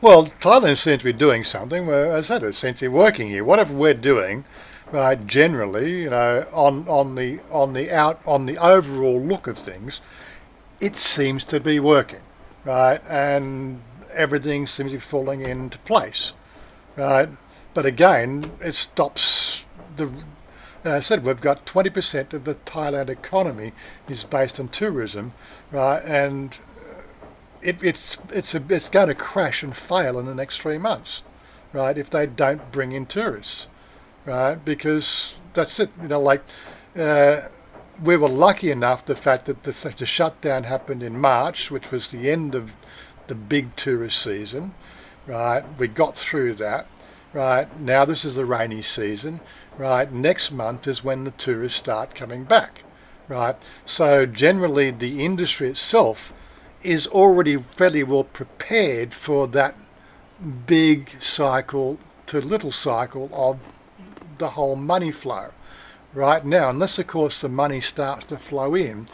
Well, Thailand seems to be doing something. As I said, it seems to be working here. Whatever we're doing, right? Generally, on the overall look of things, it seems to be working, right? And everything seems to be falling into place, right? But again, it stops the. As I said, we've got 20% of the Thailand economy is based on tourism, right? And it's going to crash and fail in the next 3 months, right? If they don't bring in tourists, right? Because that's it. We were lucky enough the fact that the shutdown happened in March, which was the end of the big tourist season, right? We got through that, right? Now this is the rainy season, right? Next month is when the tourists start coming back, right? So generally the industry itself is already fairly well prepared for that big cycle to little cycle of the whole money flow. Right now, unless of course the money starts to flow in,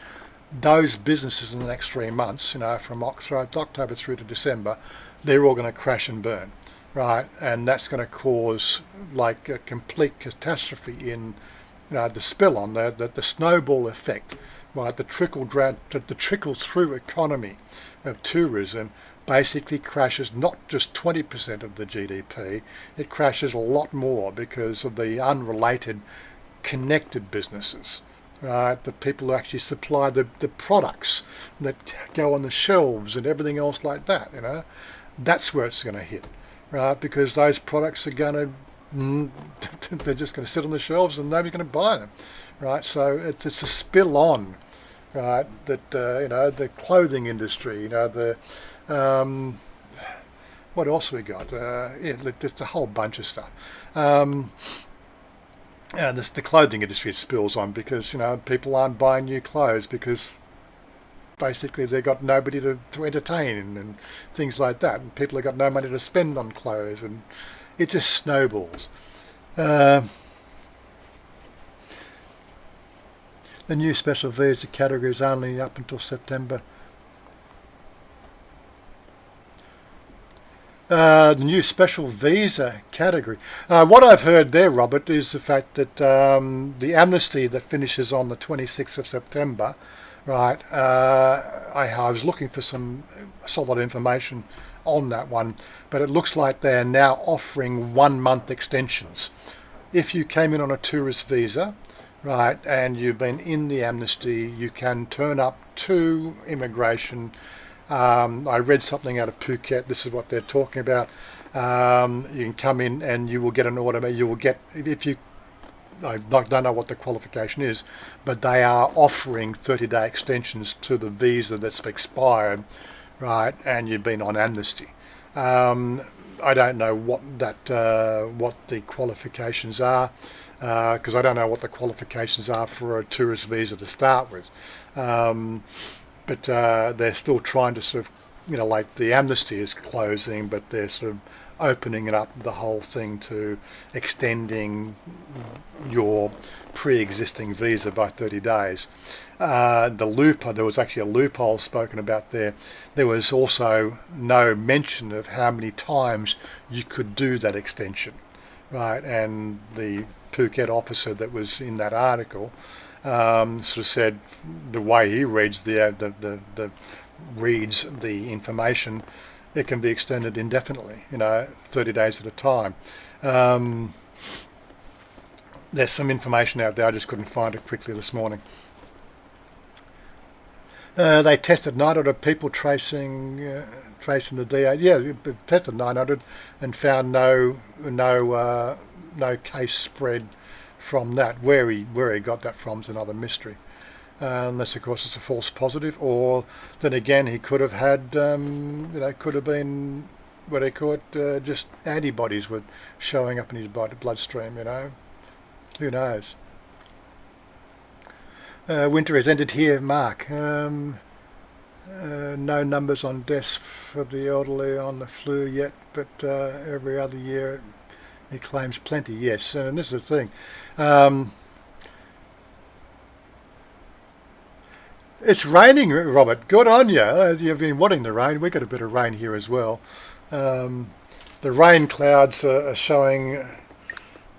those businesses in the next 3 months, from October through to December, they're all going to crash and burn, right? And that's going to cause like a complete catastrophe in, the spill on the snowball effect, right? The trickle through economy of tourism basically crashes not just 20% of the GDP, it crashes a lot more because of the unrelated connected businesses, right? The people who actually supply the products that go on the shelves and everything else like that, that's where it's going to hit, right? Because those products are going to, they're just going to sit on the shelves and nobody's going to buy them, right? So it's a spill on, right? That the clothing industry, what else we got? Just a whole bunch of stuff. And the clothing industry spills on because people aren't buying new clothes because basically they've got nobody to entertain and things like that, and people have got no money to spend on clothes, and it just snowballs. The new special visa category is only up until September. The new special visa category. What I've heard there, Robert, is the fact that the amnesty that finishes on the 26th of September, right, I was looking for some solid information on that one, but it looks like they are now offering 1-month extensions. If you came in on a tourist visa, right, and you've been in the amnesty, you can turn up to immigration. I read something out of Phuket. This is what they're talking about. You can come in and you will get an order. You will get, I don't know what the qualification is, but they are offering 30-day extensions to the visa that's expired, right? And you've been on amnesty. I don't know what the qualifications are, because I don't know what the qualifications are for a tourist visa to start with. But they're still trying to sort of, like the amnesty is closing, but they're sort of opening it up, the whole thing, to extending your pre-existing visa by 30 days. There was actually a loophole spoken about there. There was also no mention of how many times you could do that extension, right? And the Phuket officer that was in that article sort of said the way he reads the information, it can be extended indefinitely, 30 days at a time. There's some information out there, I just couldn't find it quickly this morning. They tested 900 people tracing the DA. Yeah, tested 900 and found no case spread from that. Where he got that from is another mystery. Unless, of course, it's a false positive, or then again he could have had, could have been what they call it, just antibodies were showing up in his bloodstream. Who knows? Winter has ended here, Mark. No numbers on deaths for the elderly on the flu yet, but every other year he claims plenty. Yes, and this is the thing. It's raining, Robert. Good on you. You've been wanting the rain. We got a bit of rain here as well. The rain clouds are showing.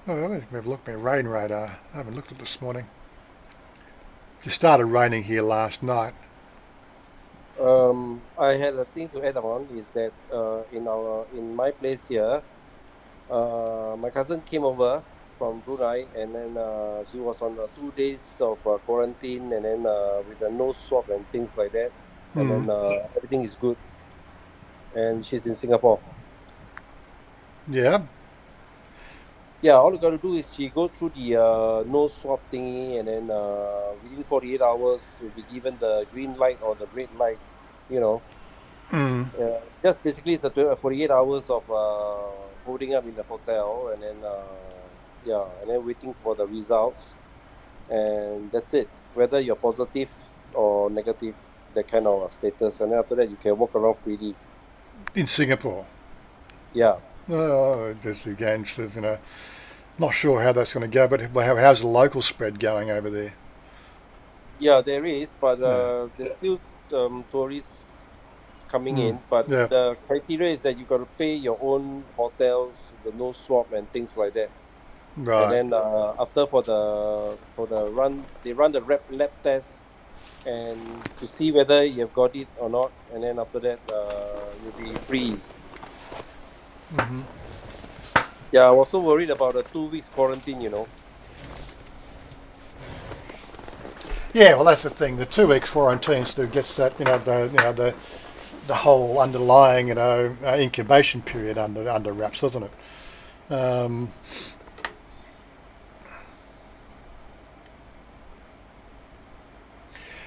Let me have a look at my rain radar. I haven't looked at it this morning. It started raining here last night. I had a thing to add on is that in my place here, my cousin came over from Brunei, and then she was on 2 days of quarantine, and then with the nose swab and things like that, and then everything is good, and she's in Singapore. Yeah. Yeah, all you got to do is she go through the nose swab thingy, and then within 48 hours will be given the green light or the red light, just basically it's 48 hours of holding up in the hotel, and then and then waiting for the results, and that's it. Whether you're positive or negative, that kind of status, and then after that you can walk around freely. In Singapore. Yeah. Oh, just again, sort of, not sure how that's going to go, but how's the local spread going over there? Yeah, there is, but there's still tourists coming in. But the criteria is that you got to pay your own hotels, the nose swab, and things like that. Right. And then after for the run, they run the lab test, and to see whether you've got it or not. And then after that, you'll be free. Mm-hmm. Yeah, I was so worried about the 2 weeks quarantine. Yeah, well, that's the thing. The 2 week quarantine sort of gets that, the whole underlying, incubation period under wraps, doesn't it?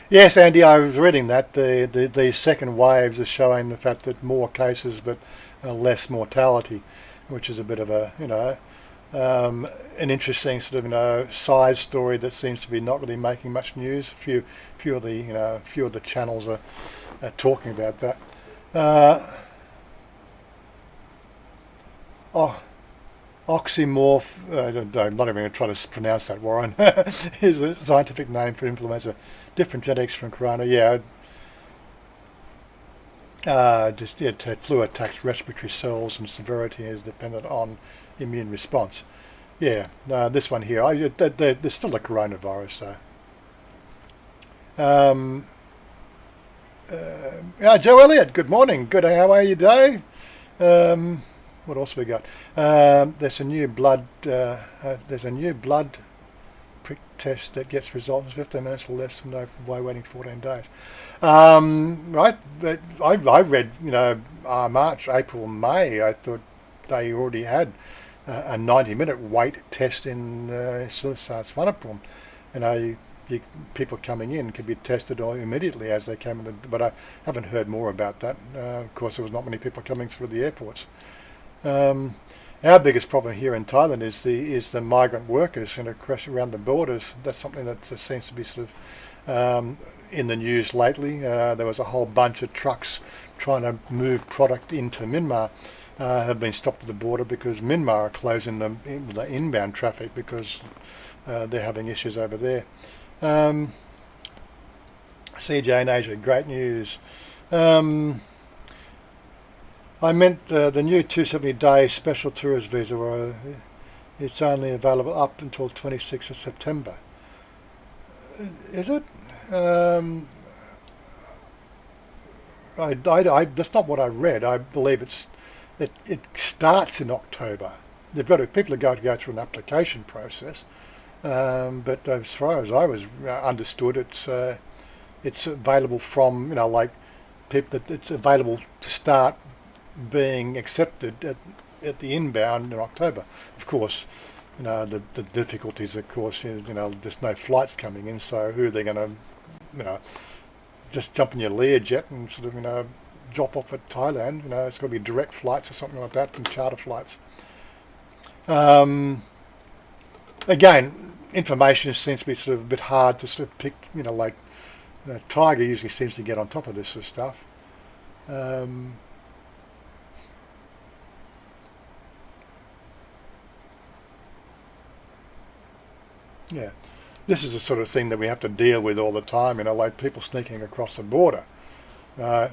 Yes, Andy, I was reading that the second waves are showing the fact that more cases but less mortality, which is a bit of a an interesting sort of side story that seems to be not really making much news. Few of the channels are talking about that. Oxymorph, I'm not even going to try to pronounce that, Warren, is a scientific name for influenza. Different genetics from corona, flu attacks respiratory cells and severity is dependent on immune response. Yeah, this one here, there's still a coronavirus, though. Joe Elliott, good morning. Good, how are you, Dave? What else we got? There's a new blood prick test that gets results in 15 minutes or less from waiting 14 days. Right, but I read, March, April, May. I thought they already had a 90-minute wait test in Swanepoel. People coming in can be tested immediately as they came in, but I haven't heard more about that. Of course, there was not many people coming through the airports. Our biggest problem here in Thailand is the migrant workers around the borders. That's something that seems to be sort of in the news lately. There was a whole bunch of trucks trying to move product into Myanmar have been stopped at the border because Myanmar are closing the inbound traffic because they're having issues over there. CJ in Asia, great news. I meant the new 270-day special tourist visa, where it's only available up until 26th of September. Is it? that's not what I read. I believe it starts in October. People are going to go through an application process, but as far as I was understood, it's available from like people that it's available to start being accepted at the inbound in October. Of course, the difficulties. Of course, there's no flights coming in, so who are they going to just jump in your Learjet and sort of drop off at Thailand? It's got to be direct flights or something like that, and charter flights. Again, information seems to be sort of a bit hard to sort of pick. Tiger usually seems to get on top of this sort of stuff. Yeah, this is the sort of thing that we have to deal with all the time. Like people sneaking across the border. The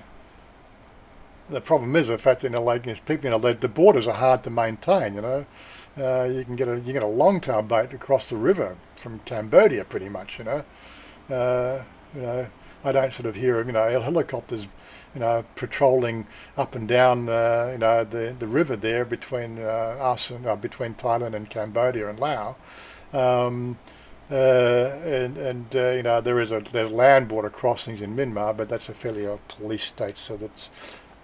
problem is the fact that people, the borders are hard to maintain. You can get a long-tail boat across the river from Cambodia, pretty much. I don't sort of hear of helicopters, patrolling up and down the river there between us and between Thailand and Cambodia and Laos. There's land border crossings in Myanmar, but that's a fairly police state, so that's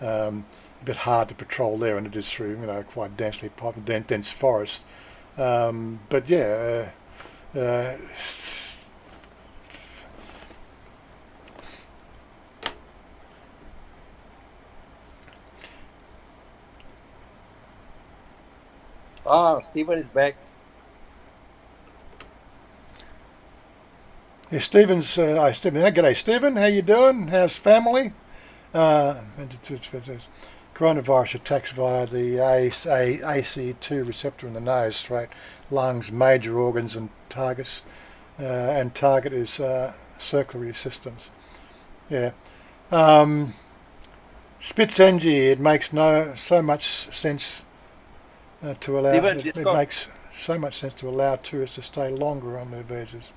a bit hard to patrol there, and it is through quite densely populated, dense forest. But yeah. Stephen is back. Yeah, Stephen's. Stephen. G'day, Stephen. How you doing? How's family? Coronavirus attacks via the ACE2 receptor in the nose, throat, lungs, major organs, and targets. And target is circulatory systems. Yeah. Spitzenji. It makes so much sense to allow. Stephen, it makes so much sense to allow tourists to stay longer on their visas.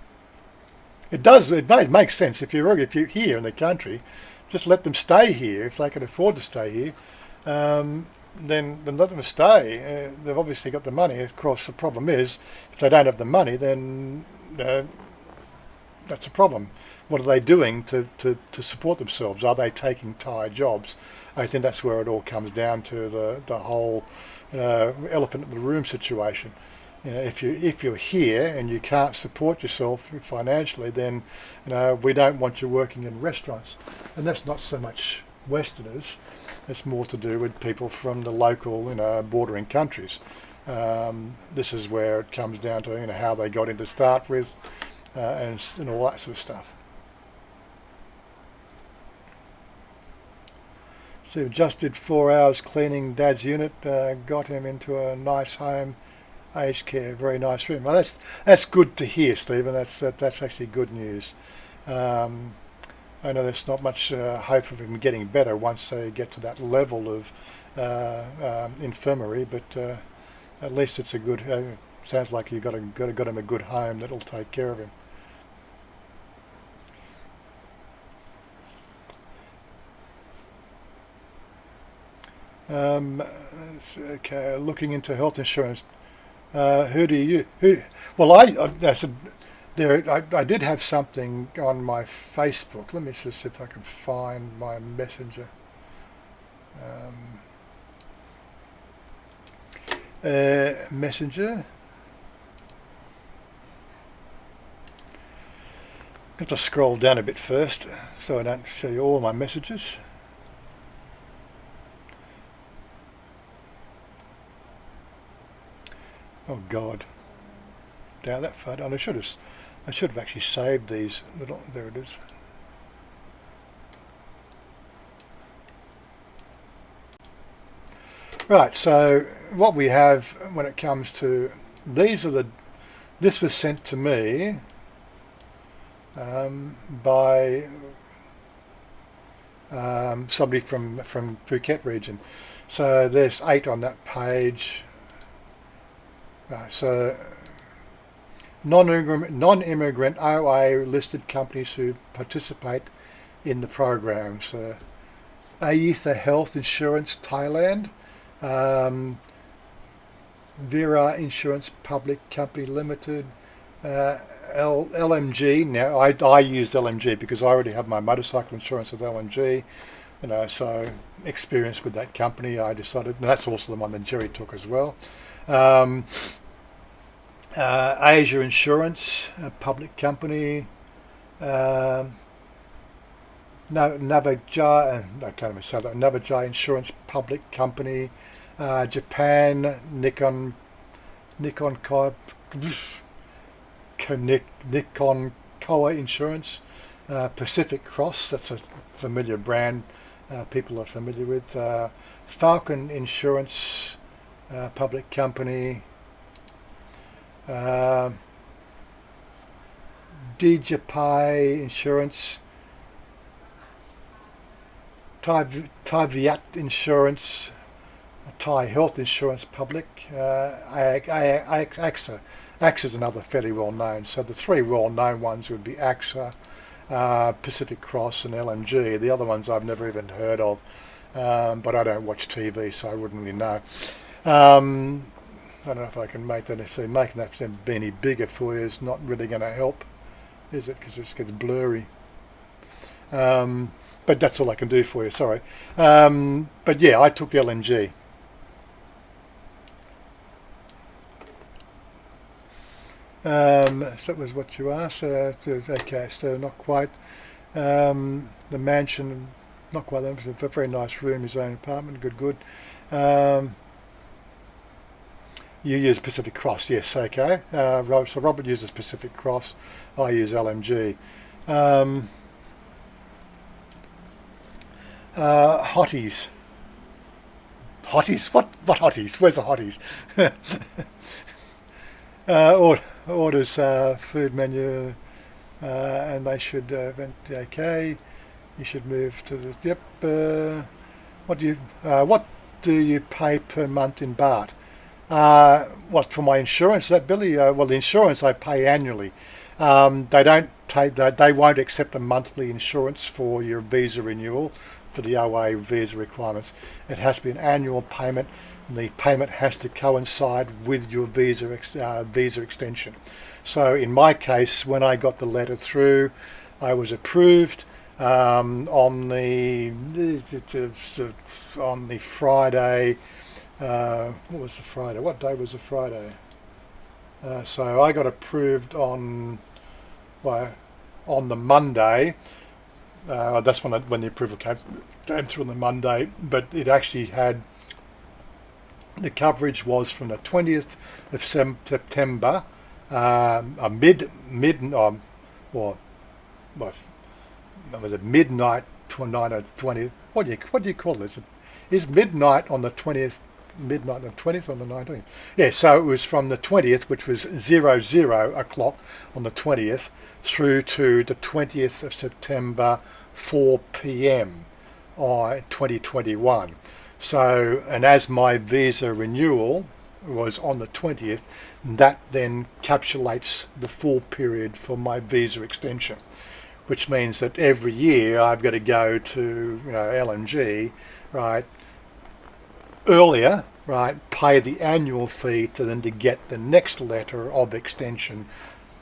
It does. It makes sense if you're here in the country, just let them stay here if they can afford to stay here. Then let them stay. They've obviously got the money. Of course, the problem is if they don't have the money, then that's a problem. What are they doing to support themselves? Are they taking Thai jobs? I think that's where it all comes down to the whole elephant in the room situation. If you're here and you can't support yourself financially, then we don't want you working in restaurants, and that's not so much Westerners. It's more to do with people from the local, bordering countries. This is where it comes down to how they got in to start with, and all that sort of stuff. So just did 4 hours cleaning Dad's unit, got him into a nice home. Aged care, very nice room. Well, that's good to hear, Stephen. That's actually good news. I know there's not much hope of him getting better once they get to that level of infirmary, but at least it's a good. Sounds like you got him a good home that'll take care of him. Okay, looking into health insurance. Who do you? Well, I did have something on my Facebook. Let me just see if I can find my messenger. Messenger. I have to scroll down a bit first so I don't show you all my messages. Oh God! Down that far down. I should have actually saved these little. There it is. Right. So what we have when it comes to these are the. This was sent to me by somebody from Phuket region. So there's 8 on that page. Right, so non-immigrant OA listed companies who participate in the program. So Aether Health Insurance Thailand, Vera Insurance Public Company Limited, LMG. Now I used LMG because I already have my motorcycle insurance with LMG, so experience with that company. I decided, and that's also the one that Jerry took as well. Asia Insurance, a public company. Navajai, I can't even say that. Navajai Insurance Public Company. Japan, Nikon Koa Insurance. Pacific Cross, that's a familiar brand people are familiar with. Falcon Insurance Public Company. DJPI Insurance. Thai Viet Insurance, Thai Health Insurance Public, AXA. AXA is another fairly well known. So the three well known ones would be AXA, Pacific Cross and LMG. The other ones I've never even heard of, but I don't watch TV, so I wouldn't really know. I don't know if I can make that. So making that be any bigger for you is not really going to help, is it? Because it just gets blurry. But that's all I can do for you, sorry. But yeah, I took LMG. So that was what you asked. Okay, so not quite. The mansion, not quite. A very nice room, his own apartment, good. You use Pacific Cross, yes, okay. So Robert uses Pacific Cross, I use LMG. Hotties. Hotties? What hotties? Where's the hotties? Orders food menu, and they should okay. You should move to the what do you pay per month in baht? What for my insurance? Is that Billy? Well, the insurance I pay annually. They won't accept a monthly insurance for your visa renewal. For the OA visa requirements, it has to be an annual payment, and the payment has to coincide with your visa extension. So in my case, when I got the letter through, I was approved on the Friday. What was the Friday? What day was the Friday? So I got approved on the Monday. That's when the approval came through on the Monday, but it actually had, the coverage was from the 20th of September, midnight to 20th. What do you call this? Is midnight on the 20th? Midnight on the 20th or the 19th? Yeah, so it was from the 20th, which was 00 o'clock on the 20th, through to the 20th of September, 4 p.m. 2021. So, and as my visa renewal was on the 20th, that then encapsulates the full period for my visa extension, which means that every year I've got to go to LMG, right, earlier, right, pay the annual fee to get the next letter of extension,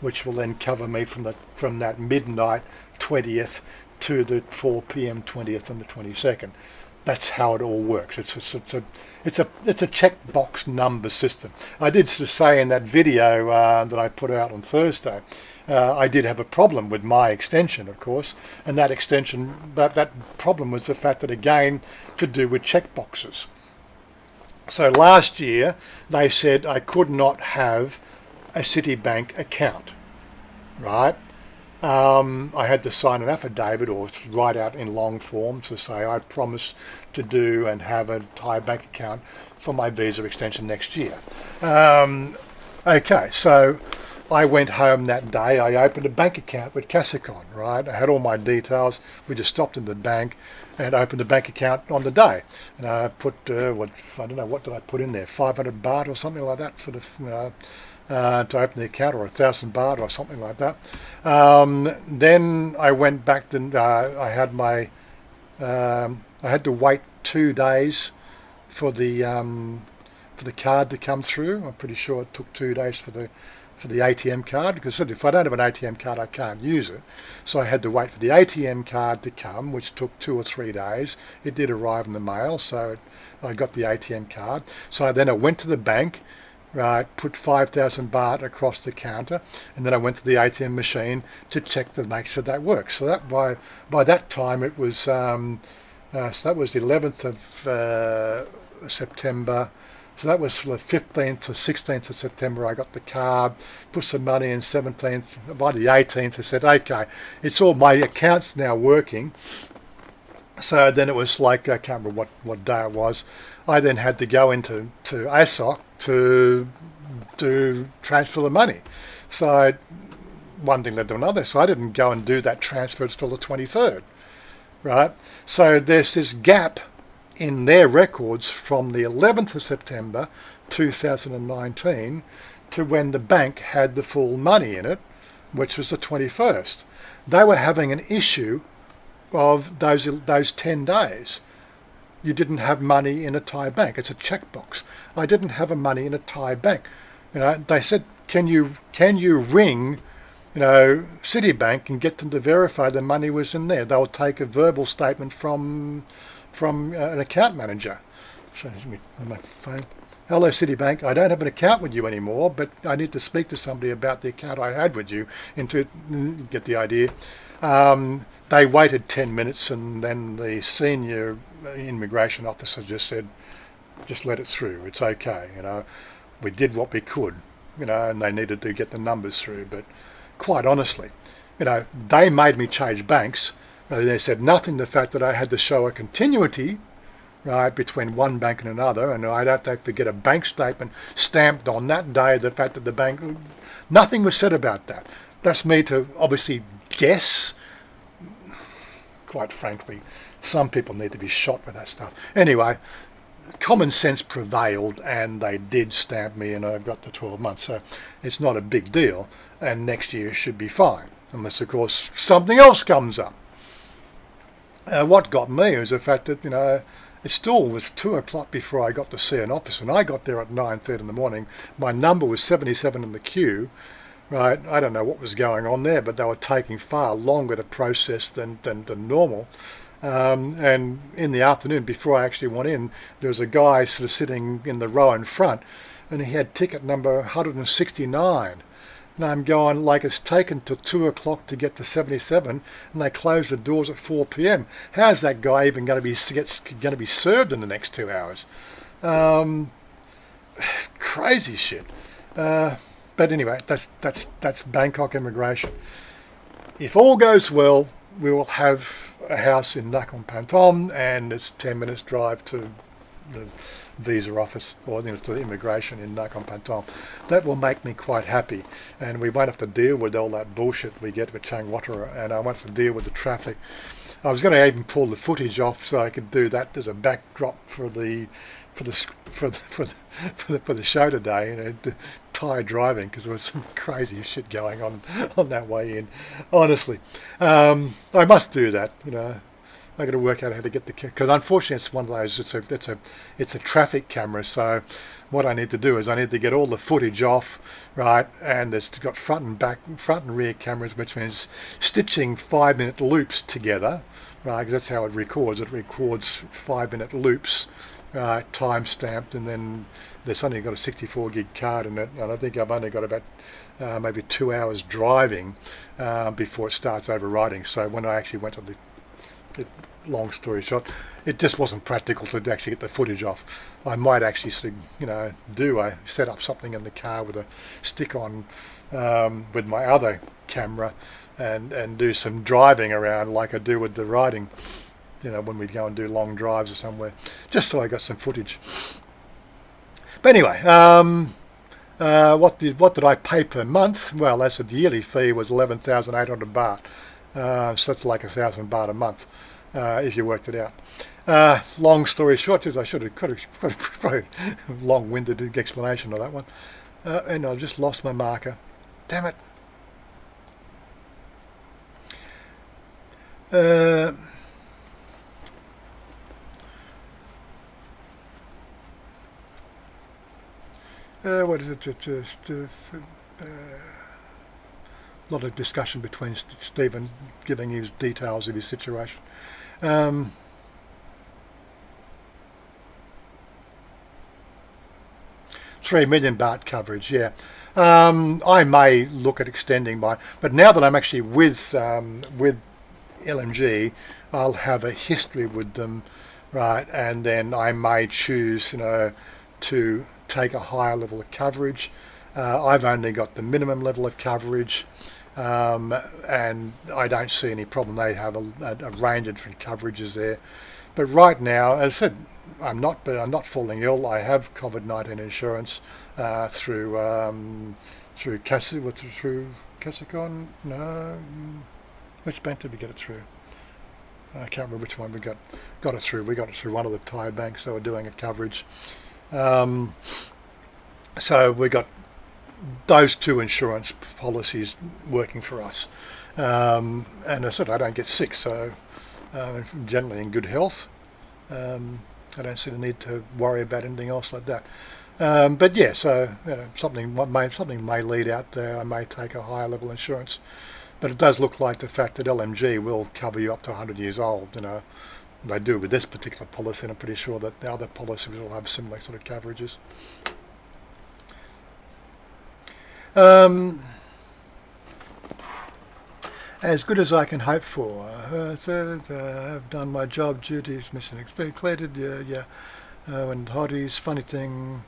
which will then cover me from that midnight 20th to the 4 p.m. 20th and the 22nd. That's how it all works. It's a checkbox number system. I did say in that video that I put out on Thursday, I did have a problem with my extension, of course, and that extension, that problem was the fact that, again, to do with checkboxes. So last year they said I could not have a Citibank account, right? I had to sign an affidavit or write out in long form to say I promise to do and have a Thai bank account for my visa extension next year. Okay, so I went home that day. I opened a bank account with Casicon, right? I had all my details. We just stopped in the bank and opened a bank account on the day. And I put, I don't know, what did I put in there? 500 baht or something like that for the, to open the account, or 1,000 baht or something like that. Then I went back to, I had my I had to wait 2 days for the card to come through. I'm pretty sure it took 2 days for the ATM card, because if I don't have an ATM card I can't use it. So I had to wait for the ATM card to come, which took 2 or 3 days. It did arrive in the mail, so I got the ATM card. So then I went to the bank, right, put 5,000 baht across the counter, and then I went to the ATM machine to check to make sure that works. So that by that time it was so that was the 11th of September. So that was the 15th to 16th of September. I got the card, put some money in 17th. By the 18th I said, okay, it's all, my account's now working. So then it was like, I can't remember what day it was. I then had to go into ASOC to transfer the money. So one thing led to another. So I didn't go and do that transfer until the 23rd, right? So there's this gap in their records from the 11th of September 2019 to when the bank had the full money in it, which was the 21st. They were having an issue of those 10 days. You didn't have money in a Thai bank. It's a checkbox. I didn't have a money in a Thai bank. They said, can you ring, Citibank and get them to verify the money was in there? They'll take a verbal statement from an account manager. So my phone. Hello Citibank, I don't have an account with you anymore, but I need to speak to somebody about the account I had with you, and to get the idea. They waited 10 minutes, and then the senior immigration officer just said, just let it through, it's okay, we did what we could, and they needed to get the numbers through. But quite honestly, they made me change banks. They said nothing, the fact that I had to show a continuity, right, between one bank and another, and I'd have to get a bank statement stamped on that day, the fact that the bank, nothing was said about that. That's me to obviously guess. Quite frankly, some people need to be shot with that stuff. Anyway, common sense prevailed, and they did stamp me, and I've got the 12 months, so it's not a big deal, and next year should be fine, unless of course something else comes up. What got me was the fact that, it still was 2 o'clock before I got to see an officer, and I got there at 9:30 in the morning. My number was 77 in the queue, right? I don't know what was going on there, but they were taking far longer to process than normal. And in the afternoon, before I actually went in, there was a guy sort of sitting in the row in front, and he had ticket number 169. And I'm going, like, it's taken till 2 o'clock to get to 77, and they close the doors at 4 p.m. How's that guy even going to be served in the next 2 hours? Crazy shit. But anyway, that's Bangkok immigration. If all goes well, we will have a house in Nakhon Pathom, and it's 10 minutes drive to the visa office, or to the immigration in Nakhon Pathom. That will make me quite happy, and we won't have to deal with all that bullshit we get with Changwatara, and I won't have to deal with the traffic. I was going to even pull the footage off so I could do that as a backdrop for the show today, Thai driving, because there was some crazy shit going on that way in. Honestly, I must do that. I got to work out how to get the, because unfortunately it's one of those. It's a traffic camera. So what I need to do is I need to get all the footage off, right? And it's got front and rear cameras, which means stitching 5-minute loops together, right? Because that's how it records. It records 5-minute loops, time stamped, and then there's only got a 64 gig card in it, and I think I've only got about maybe 2 hours driving before it starts overriding. So when I actually went to long story short, it just wasn't practical to actually get the footage off. I might actually set up something in the car with a stick on with my other camera and do some driving around like I do with the riding, when we go and do long drives or somewhere, just so I got some footage. But anyway, what did I pay per month? Well, that's the yearly fee was 11,800 baht. So that's like 1,000 baht a month, if you worked it out. Long story short, I could have probably long-winded explanation of that one. And I've just lost my marker. Damn it. what is it? Just a lot of discussion between Stephen giving his details of his situation. 3 million baht coverage, yeah. I may look at extending my, but now that I'm actually with LMG, I'll have a history with them, right? And then I may choose, to take a higher level of coverage. I've only got the minimum level of coverage, and I don't see any problem. They have a range of different coverages there. But right now, as I said, I'm not falling ill. I have COVID-19 insurance through Casicon. No, which bank did we get it through? I can't remember which one we got it through. We got it through one of the Thai banks. They were doing a coverage. So we got those two insurance policies working for us. And as I said, I don't get sick, so I'm generally in good health. I don't see the need to worry about anything else like that. But yeah, so something may lead out there. I may take a higher level insurance, but it does look like the fact that LMG will cover you up to 100 years old. They do with this particular policy, and I'm pretty sure that the other policies will have similar sort of coverages. As good as I can hope for. I've done my job duties, mission completed. Yeah. And hotties, funny thing.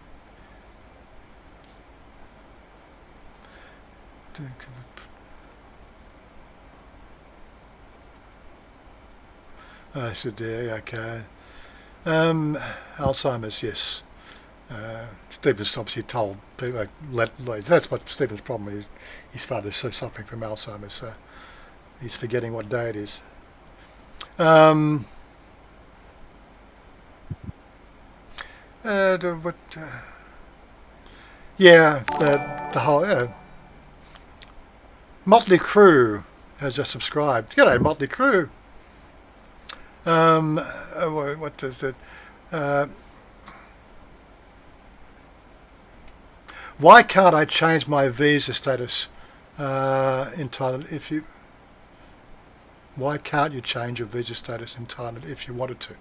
I said, yeah, okay. Alzheimer's, yes. Stephen's obviously told people, that's what Stephen's problem is. His father's so suffering from Alzheimer's, so he's forgetting what day it is. The whole Motley Crue has just subscribed. G'day, Motley Crue. What does it? Why can't I change my visa status in Thailand? Why can't you change your visa status in Thailand if you wanted to?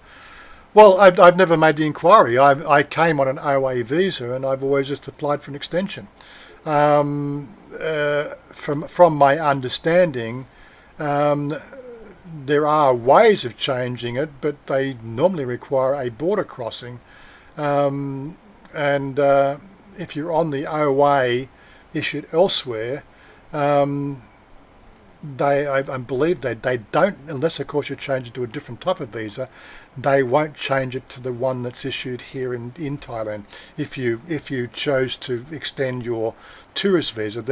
Well, I've never made the inquiry. I came on an OA visa, and I've always just applied for an extension. From my understanding, there are ways of changing it, but they normally require a border crossing. If you're on the OA issued elsewhere, I believe they don't, unless of course you change it to a different type of visa, they won't change it to the one that's issued here in Thailand. If you chose to extend your tourist visa,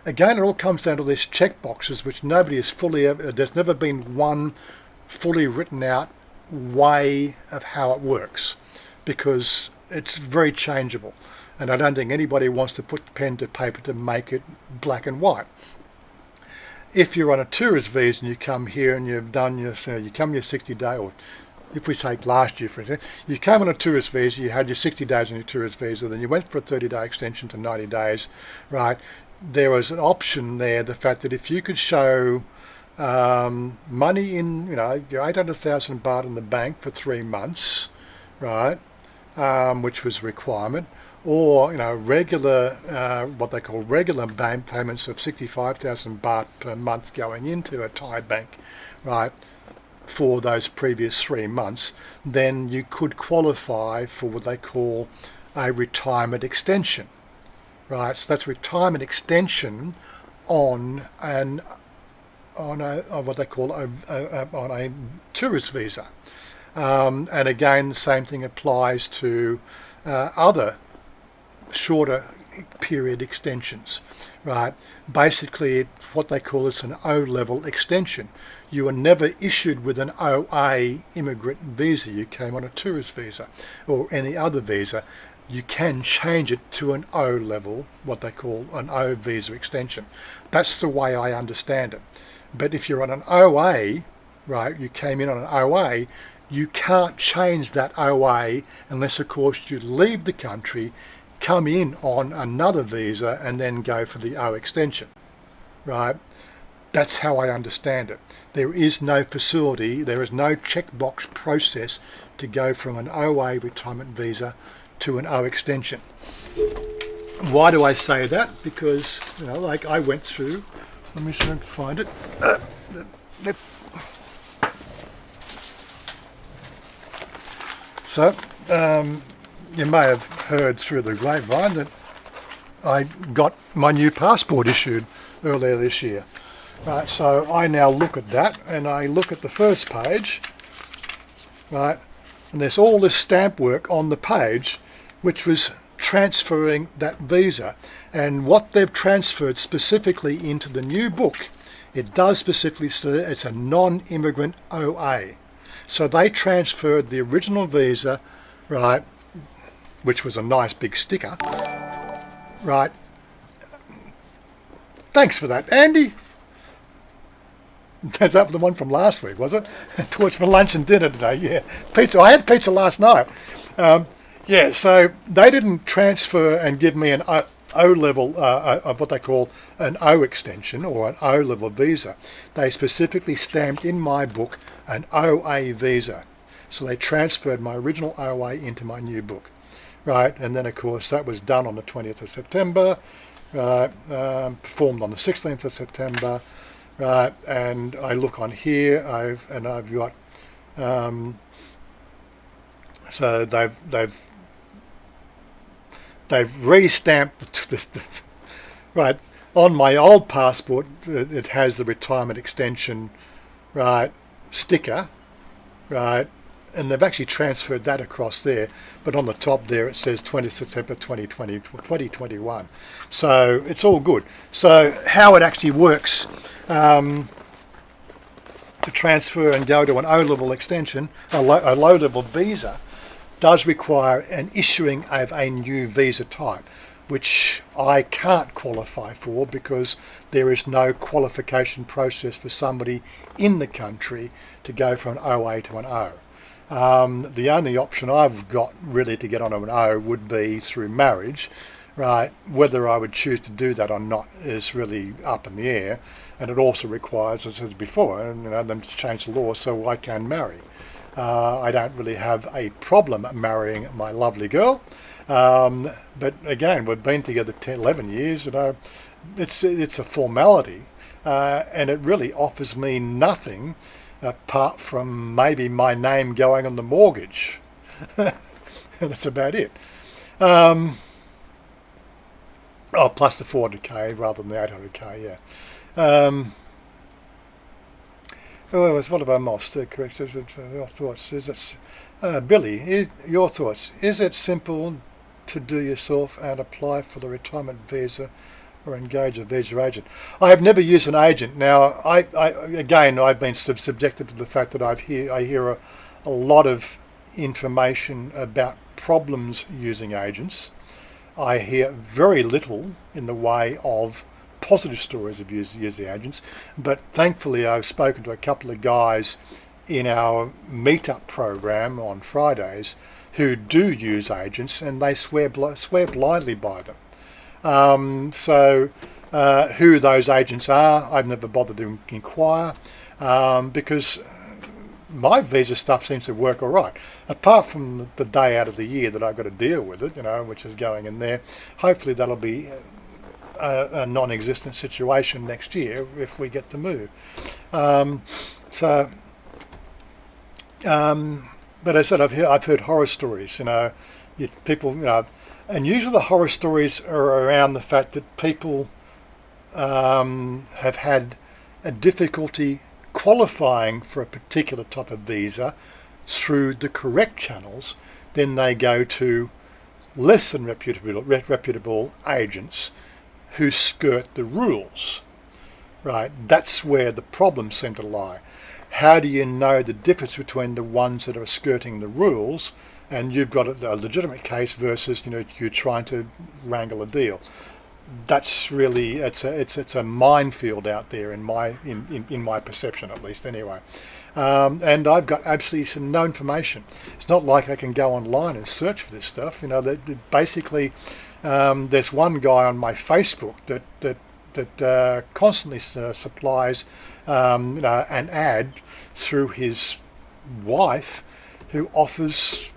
again, it all comes down to these check boxes, which nobody is there's never been one fully written out way of how it works, because it's very changeable, and I don't think anybody wants to put pen to paper to make it black and white. If you're on a tourist visa and you come here and you've done your 60 day, or if we take last year for example, you came on a tourist visa, you had your 60 days on your tourist visa, then you went for a 30-day extension to 90 days, right? There was an option there, the fact that if you could show money in, your 800,000 baht in the bank for 3 months, right, which was a requirement, or regular, what they call regular bank payments of 65,000 baht per month going into a Thai bank, right, for those previous 3 months, then you could qualify for what they call a retirement extension, right? So that's retirement extension on what they call on a tourist visa. And again, the same thing applies to other shorter period extensions, right? Basically, what they call it's an O-level extension. You were never issued with an OA immigrant visa. You came on a tourist visa or any other visa. You can change it to an O-level, what they call an O visa extension. That's the way I understand it. But if you're on an OA, right, you came in on an OA, you can't change that OA unless, of course, you leave the country, come in on another visa and then go for the O extension, right? That's how I understand it. There is no facility, there is no checkbox process to go from an OA retirement visa to an O extension. Why do I say that? Because, like I went through, let me see if I can find it. So, you may have heard through the grapevine that I got my new passport issued earlier this year. Right, so I now look at that and I look at the first page, right, and there's all this stamp work on the page which was transferring that visa, and what they've transferred specifically into the new book, it does specifically say it's a non-immigrant OA. So they transferred the original visa, right, which was a nice big sticker, right. Thanks for that, Andy. That was the one from last week, was it? Torch for lunch and dinner today, yeah. Pizza. I had pizza last night. Yeah, so they didn't transfer and give me an O-level, of what they call an O extension or an O-level visa. They specifically stamped in my book an OA visa. So they transferred my original OA into my new book, right? And then, of course, that was done on the 20th of September, performed on the 16th of September, right? And I look on here, I've got, so they've re-stamped this, right, on my old passport. It has the retirement extension, right, sticker, right, and they've actually transferred that across there, but on the top there it says 20 September 2021. So it's all good. So how it actually works to transfer and go to an O-level extension, a low-level visa, does require an issuing of a new visa type, which I can't qualify for because there is no qualification process for somebody in the country to go from an OA to an O. The only option I've got really to get onto an O would be through marriage, right? Whether I would choose to do that or not is really up in the air, and it also requires, as I said before, them to change the law so I can marry. I don't really have a problem marrying my lovely girl, but again, we've been together 11 years. It's a formality, and it really offers me nothing apart from maybe my name going on the mortgage. That's about it. Oh, plus the 400k rather than the 800k, yeah. What have I lost? Correct. Your thoughts? Is it, Billy? Your thoughts? Is it simple to do yourself and apply for the retirement visa, or engage a visa agent? I have never used an agent. Now, I've been subjected to the fact that I hear a lot of information about problems using agents. I hear very little in the way of positive stories of using agents, but thankfully I've spoken to a couple of guys in our meetup program on Fridays who do use agents, and they swear blindly by them. So who those agents are, I've never bothered to inquire, because my visa stuff seems to work all right, apart from the day out of the year that I've got to deal with it, which is going in there. Hopefully that'll be a non-existent situation next year if we get the move. But as I said, I've heard horror stories. People, and usually the horror stories are around the fact that people have had a difficulty qualifying for a particular type of visa through the correct channels. Then they go to less than reputable agents who skirt the rules, right? That's where the problems seem to lie. How do you know the difference between the ones that are skirting the rules and you've got a legitimate case versus you're trying to wrangle a deal? That's really it's a minefield out there in my perception, at least anyway. And I've got absolutely no information. It's not like I can go online and search for this stuff. Basically There's one guy on my Facebook that constantly supplies an ad through his wife, who offers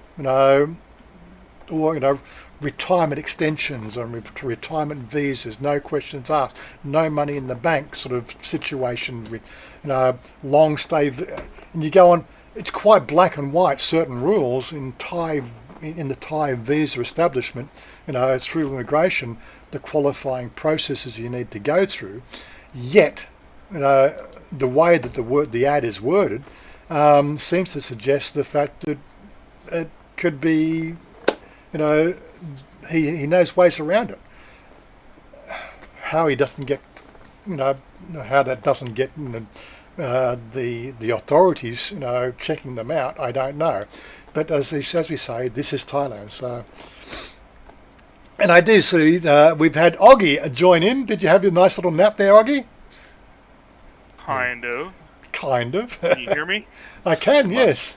retirement extensions and retirement visas, no questions asked, no money in the bank sort of situation, with long stay, and you go on. It's quite black and white. Certain rules in the Thai visa establishment, through immigration, the qualifying processes you need to go through. Yet, the way that the ad is worded seems to suggest the fact that it could be, he knows ways around it. How he doesn't get, how that doesn't get the authorities, checking them out, I don't know. But as we say, this is Thailand. So, and I do see we've had Oggy join in. Did you have your nice little nap there, Oggy? Kind of. Kind of. Can you hear me? I can, yes.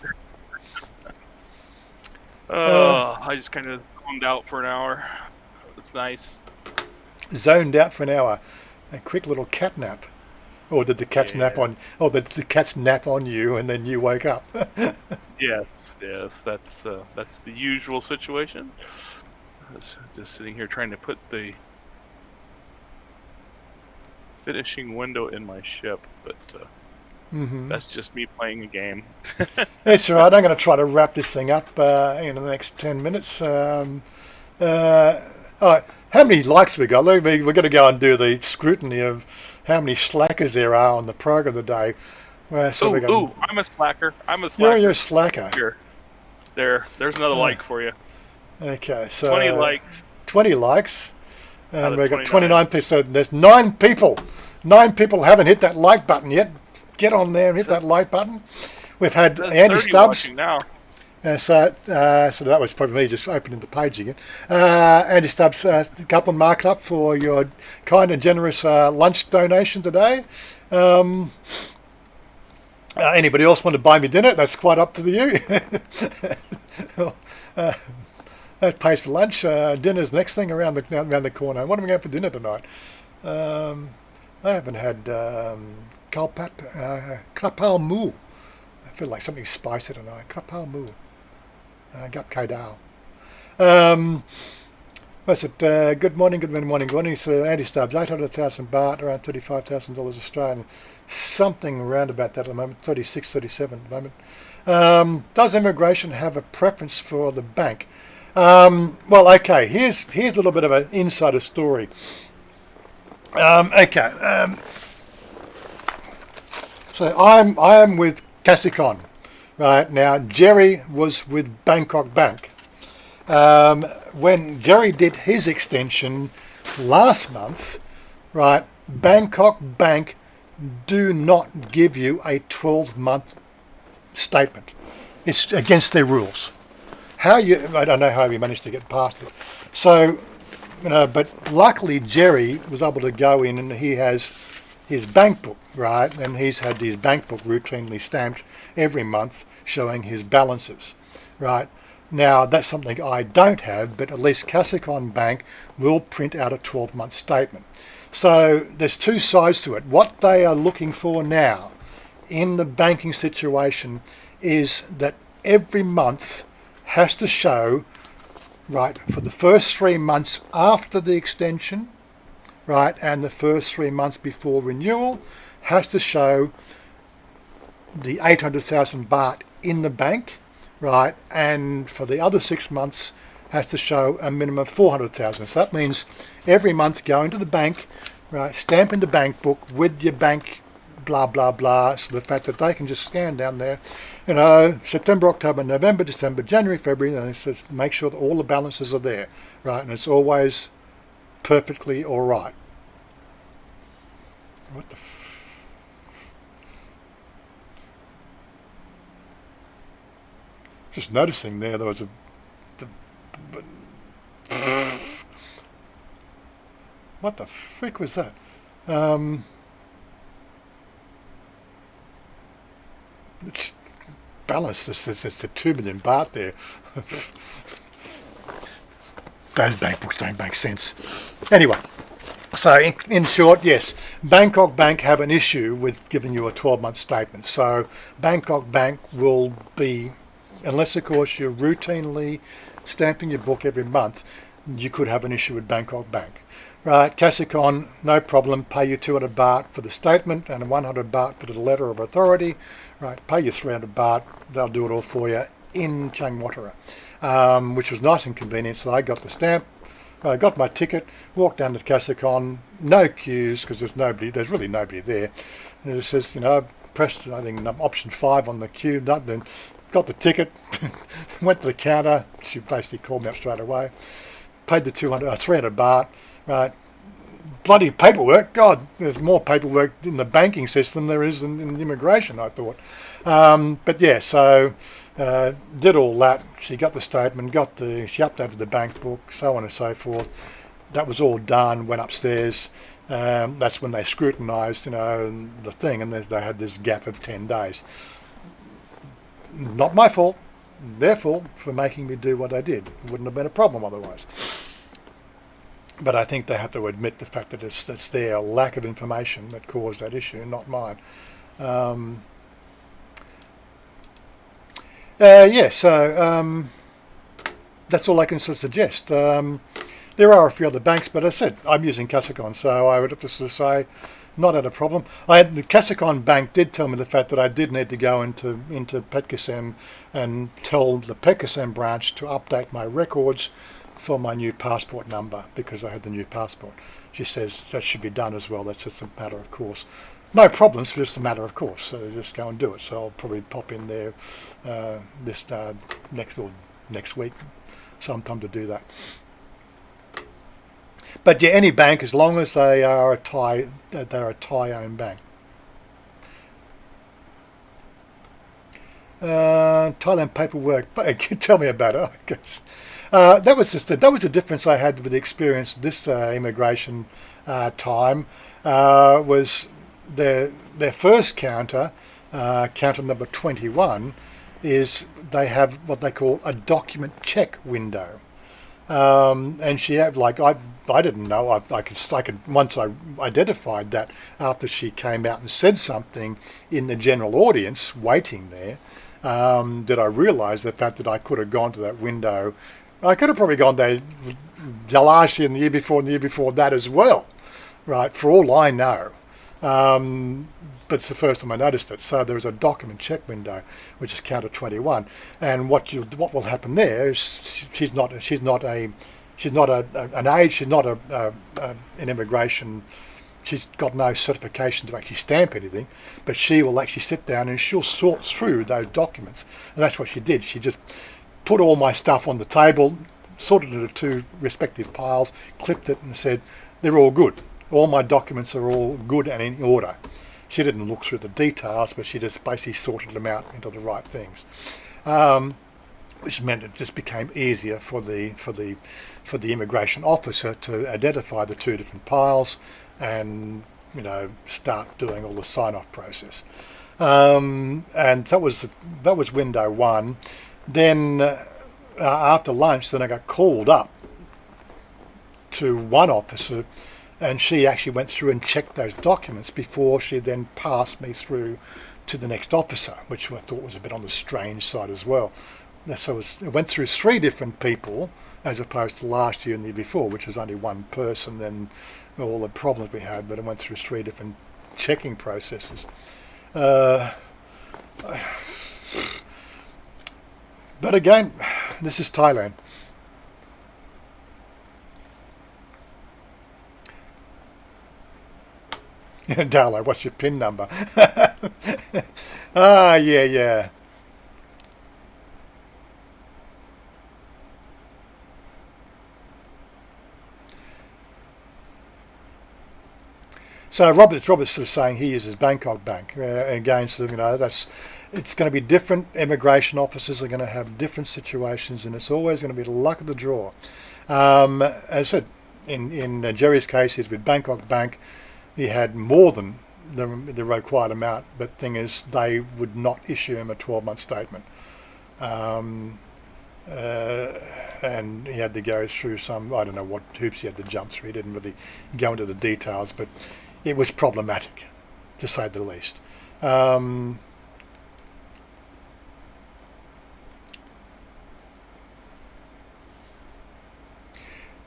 I just kind of zoned out for an hour. It was nice. Zoned out for an hour. A quick little cat nap. Or did the cats nap on? Or did the cats nap on you and then you woke up? Yes, that's the usual situation. I was just sitting here trying to put the finishing window in my ship, but that's just me playing a game. That's all right. I'm going to try to wrap this thing up in the next 10 minutes. All right. How many likes have we got? We're going to go and do the scrutiny of how many slackers there are on the program today. So I'm a slacker. You're a slacker. Here. There's another like for you. Okay, so 20 likes. 20 likes. And we've got 29 29. people. So there's 9 people. 9 people haven't hit that like button yet. Get on there and hit that like button. We've had There's Andy 30 Stubbs. watching now. So that was probably me just opening the page again. Andy Stubbs, a couple marked up for your kind and generous lunch donation today. Anybody else want to buy me dinner? That's quite up to you. That pays for lunch. Dinner's next thing around the corner. What am I going for dinner tonight? I haven't had kapal mu. I feel like something spicy tonight. Kapal mu. Gup Kaidao. What's it? Good morning. So Andy Stubbs, 800,000 baht, around $35,000 Australian. Something around about that at the moment, 36, 37 at the moment. Does immigration have a preference for the bank? Well, okay, here's a little bit of an insider story. So I am with Cassicon. Right, now Jerry was with Bangkok Bank. When Jerry did his extension last month, right, Bangkok Bank do not give you a 12-month statement. It's against their rules. I don't know how you managed to get past it. So, but luckily Jerry was able to go in and he has his bank book, right, and he's had his bank book routinely stamped every month showing his balances, right. Now that's something I don't have, but at least Cassicon Bank will print out a 12-month statement. So there's two sides to it. What they are looking for now in the banking situation is that every month has to show, right, for the first 3 months after the extension, right, and the first 3 months before renewal, has to show the 800,000 baht in the bank, right, and for the other 6 months has to show a minimum of 400,000. So that means every month going to the bank, right, stamping the bank book with your bank blah blah blah, so the fact that they can just scan down there, September, October, November, December, January, February, and it says make sure that all the balances are there, right, and it's always perfectly all right. What the just noticing there was what the frick was that? It's balanced. It's the 2 million baht there. those bank books don't make sense. Anyway, so in short, yes, Bangkok Bank have an issue with giving you a 12-month statement. So Bangkok Bank will be, unless of course you're routinely stamping your book every month, you could have an issue with Bangkok Bank. Right, Kasikon, no problem, pay you 200 baht for the statement and 100 baht for the letter of authority. Right, pay you 300 baht, they'll do it all for you in Changwatara, which was nice and convenient. So I got the stamp, I got my ticket, walked down to Kasikon, no queues because there's really nobody there. And it says, pressed, I think, option 5 on the queue, then got the ticket, went to the counter, she basically called me up straight away, paid the 300 baht. Right, bloody paperwork. God, there's more paperwork in the banking system than there is in immigration, I thought. But yeah, so did all that. She got the statement, she updated the bank book, so on and so forth. That was all done, went upstairs. That's when they scrutinised, the thing, and they had this gap of 10 days. Not my fault, their fault for making me do what I did. It wouldn't have been a problem otherwise. But I think they have to admit the fact that it's their lack of information that caused that issue, not mine. So that's all I can suggest. There are a few other banks, but as I said, I'm using Kasikon, so I would have to sort of say, not had a problem. The Kasikon bank did tell me the fact that I did need to go into PopeKael and tell the PopeKael branch to update my records for my new passport number because I had the new passport. She says that should be done as well. That's just a matter of course. No problems, just a matter of course. So just go and do it. So I'll probably pop in there next week sometime to do that. But yeah, any bank, as long as they are a Thai-owned bank. Thailand paperwork. Tell me about it. I guess. That was the difference I had with the experience this immigration time. Was their first counter, counter number 21, is they have what they call a document check window. And she had, I didn't know. I could once I identified that after she came out and said something in the general audience waiting there. Did I realise the fact that I could have gone to that window? I could have probably gone there last year and the year before and the year before that as well, right? For all I know, but it's the first time I noticed it. So there is a document check window, which is counter 21, and what will happen there is she's not an immigration. She's got no certification to actually stamp anything, but she will actually sit down and she'll sort through those documents, and that's what she did. She just put all my stuff on the table, sorted it into 2 respective piles, clipped it and said, they're all good. All my documents are all good and in order. She didn't look through the details, but she just basically sorted them out into the right things. Which meant it just became easier for the immigration officer to identify the 2 different piles and start doing all the sign-off process. And that was window 1. Then after lunch, then I got called up to one officer, and she actually went through and checked those documents before she then passed me through to the next officer, which I thought was a bit on the strange side as well. So it went through 3 different people as opposed to last year and the year before, which was only one person, and all the problems we had, but it went through 3 different checking processes. But again, this is Thailand. Darlo, what's your PIN number? Yeah. So Robert's sort of saying he uses Bangkok Bank. Again, sort of, it's going to be different. Immigration officers are going to have different situations, and it's always going to be the luck of the draw. As I said, in Jerry's case, he's with Bangkok Bank. He had more than the required amount, but thing is, they would not issue him a 12-month statement. and he had to go through some, I don't know what hoops he had to jump through. He didn't really go into the details, but it was problematic, to say the least.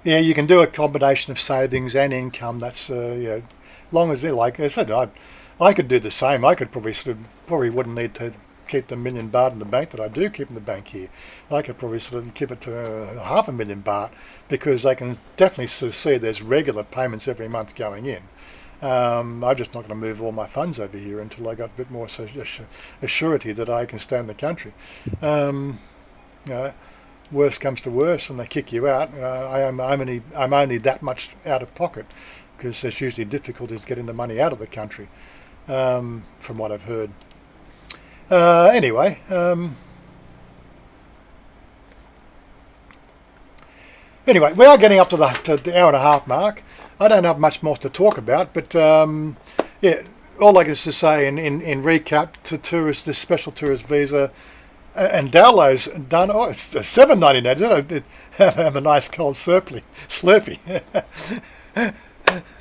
Yeah, you can do a combination of savings and income. That's long as they're, like I said, I could do the same. I could probably wouldn't need to keep the million baht in the bank that I do keep in the bank here. I could probably sort of keep it to $500,000 baht, because they can definitely sort of see there's regular payments every month going in. I'm just not going to move all my funds over here until I got a bit more surety that I can stay in the country. Worst comes to worst and they kick you out, I'm only that much out of pocket, because there's usually difficulties getting the money out of the country, from what I've heard. Anyway, we are getting up to the hour and a half mark. I don't have much more to talk about, but yeah, all I can just say in recap, to tourists, this special tourist visa, and Dowlow's done. Oh, it's $7.99. Have a nice cold Slurpee.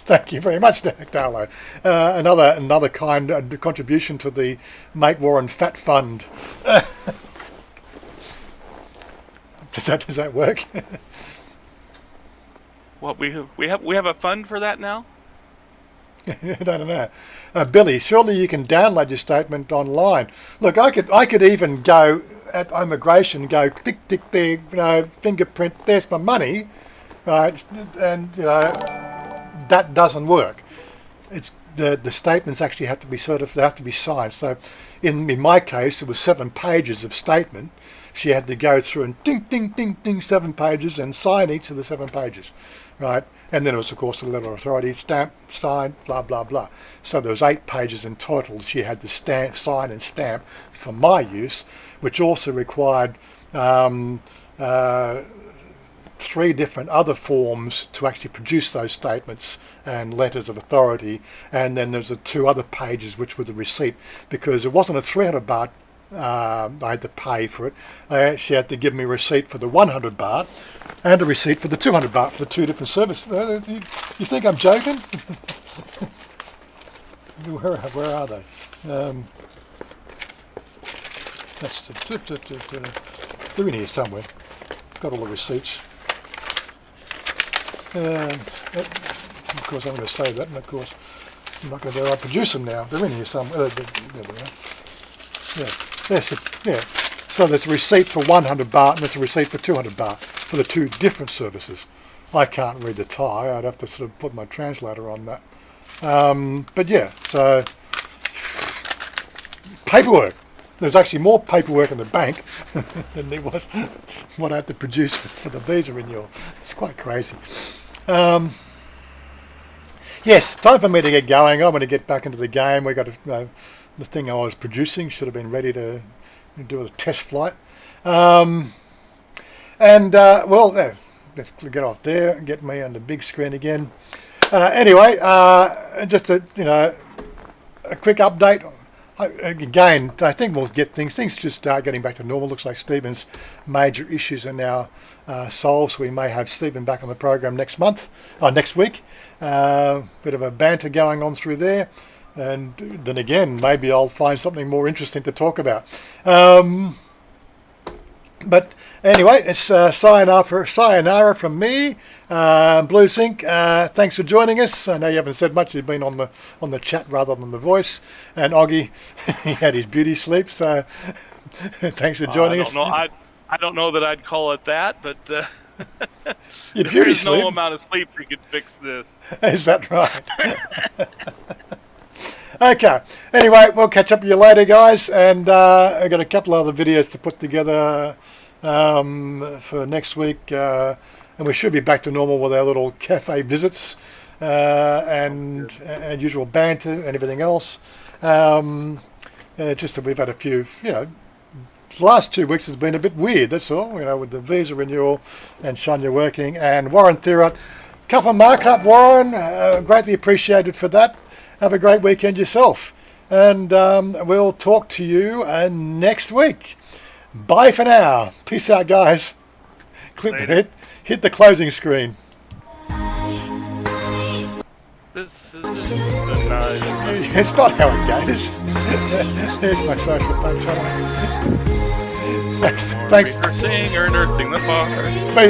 Thank you very much, Dowlow. Another kind contribution to the Make Warren Fat Fund. Does that work? What we have a fund for that now? I don't know. Billy, surely you can download your statement online. Look, I could even go at immigration, go tick tick there, fingerprint. There's my money, right? And that doesn't work. It's the statements actually have to be they have to be signed. So, in my case, it was 7 pages of statement. She had to go through and ding ding ding ding 7 pages and sign each of the 7 pages, right? And then it was, of course, the letter of authority, stamp, sign, blah, blah, blah. So there was 8 pages in total she had to sign and stamp for my use, which also required 3 different other forms to actually produce those statements and letters of authority. And then there's the 2 other pages, which were the receipt, because it wasn't a 300 baht. I had to pay for it. They actually had to give me a receipt for the 100 baht and a receipt for the 200 baht for the 2 different services. You think I'm joking? Where are they? They're in here somewhere. Got all the receipts. Of course, I'm going to say that, and of course, I'm not going to produce them now. They're in here somewhere. There they are. Yeah. So there's a receipt for 100 baht and there's a receipt for 200 baht for the 2 different services. I can't read the Thai. I'd have to sort of put my translator on that. But yeah, so paperwork. There's actually more paperwork in the bank than there was what I had to produce for the visa renewal. It's quite crazy. Yes, time for me to get going. I want to get back into the game. We got the thing I was producing should have been ready to do a test flight. Well, let's get off there and get me on the big screen again. Anyway, just a quick update. Again, I think we'll get things just start getting back to normal. Looks like Stephen's major issues are now solved, so we may have Stephen back on the program next week. Bit of a banter going on through there. And then again, maybe I'll find something more interesting to talk about. But anyway, it's sayonara from me, Blue Zinc. Thanks for joining us. I know you haven't said much. You've been on the chat rather than the voice. And Oggy, he had his beauty sleep. So thanks for joining us. I don't know that I'd call it that, but your beauty there's sleep. no amount of sleep that could fix this. Is that right? Okay. Anyway, we'll catch up with you later, guys. And I've got a couple of other videos to put together for next week. And we should be back to normal with our little cafe visits and usual banter and everything else. Just that we've had a few, the last 2 weeks has been a bit weird, that's all, with the visa renewal and Chanya working. And Warren Thurot, couple mark up, Warren. Greatly appreciated for that. Have a great weekend yourself. And we'll talk to you next week. Bye for now. Peace out, guys. hit the closing screen. This is the night. It's not how it goes. There's my social punch on. Thanks. Earthing or earthing the far.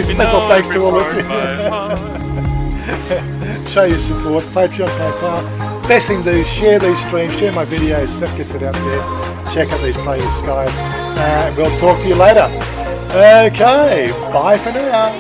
Special thanks to all of you. Show your support. Patreon, PayPal. Best thing to do, share these streams, share my videos. That gets it out there. Check out these Play Your Skies. We'll talk to you later. Okay, bye for now.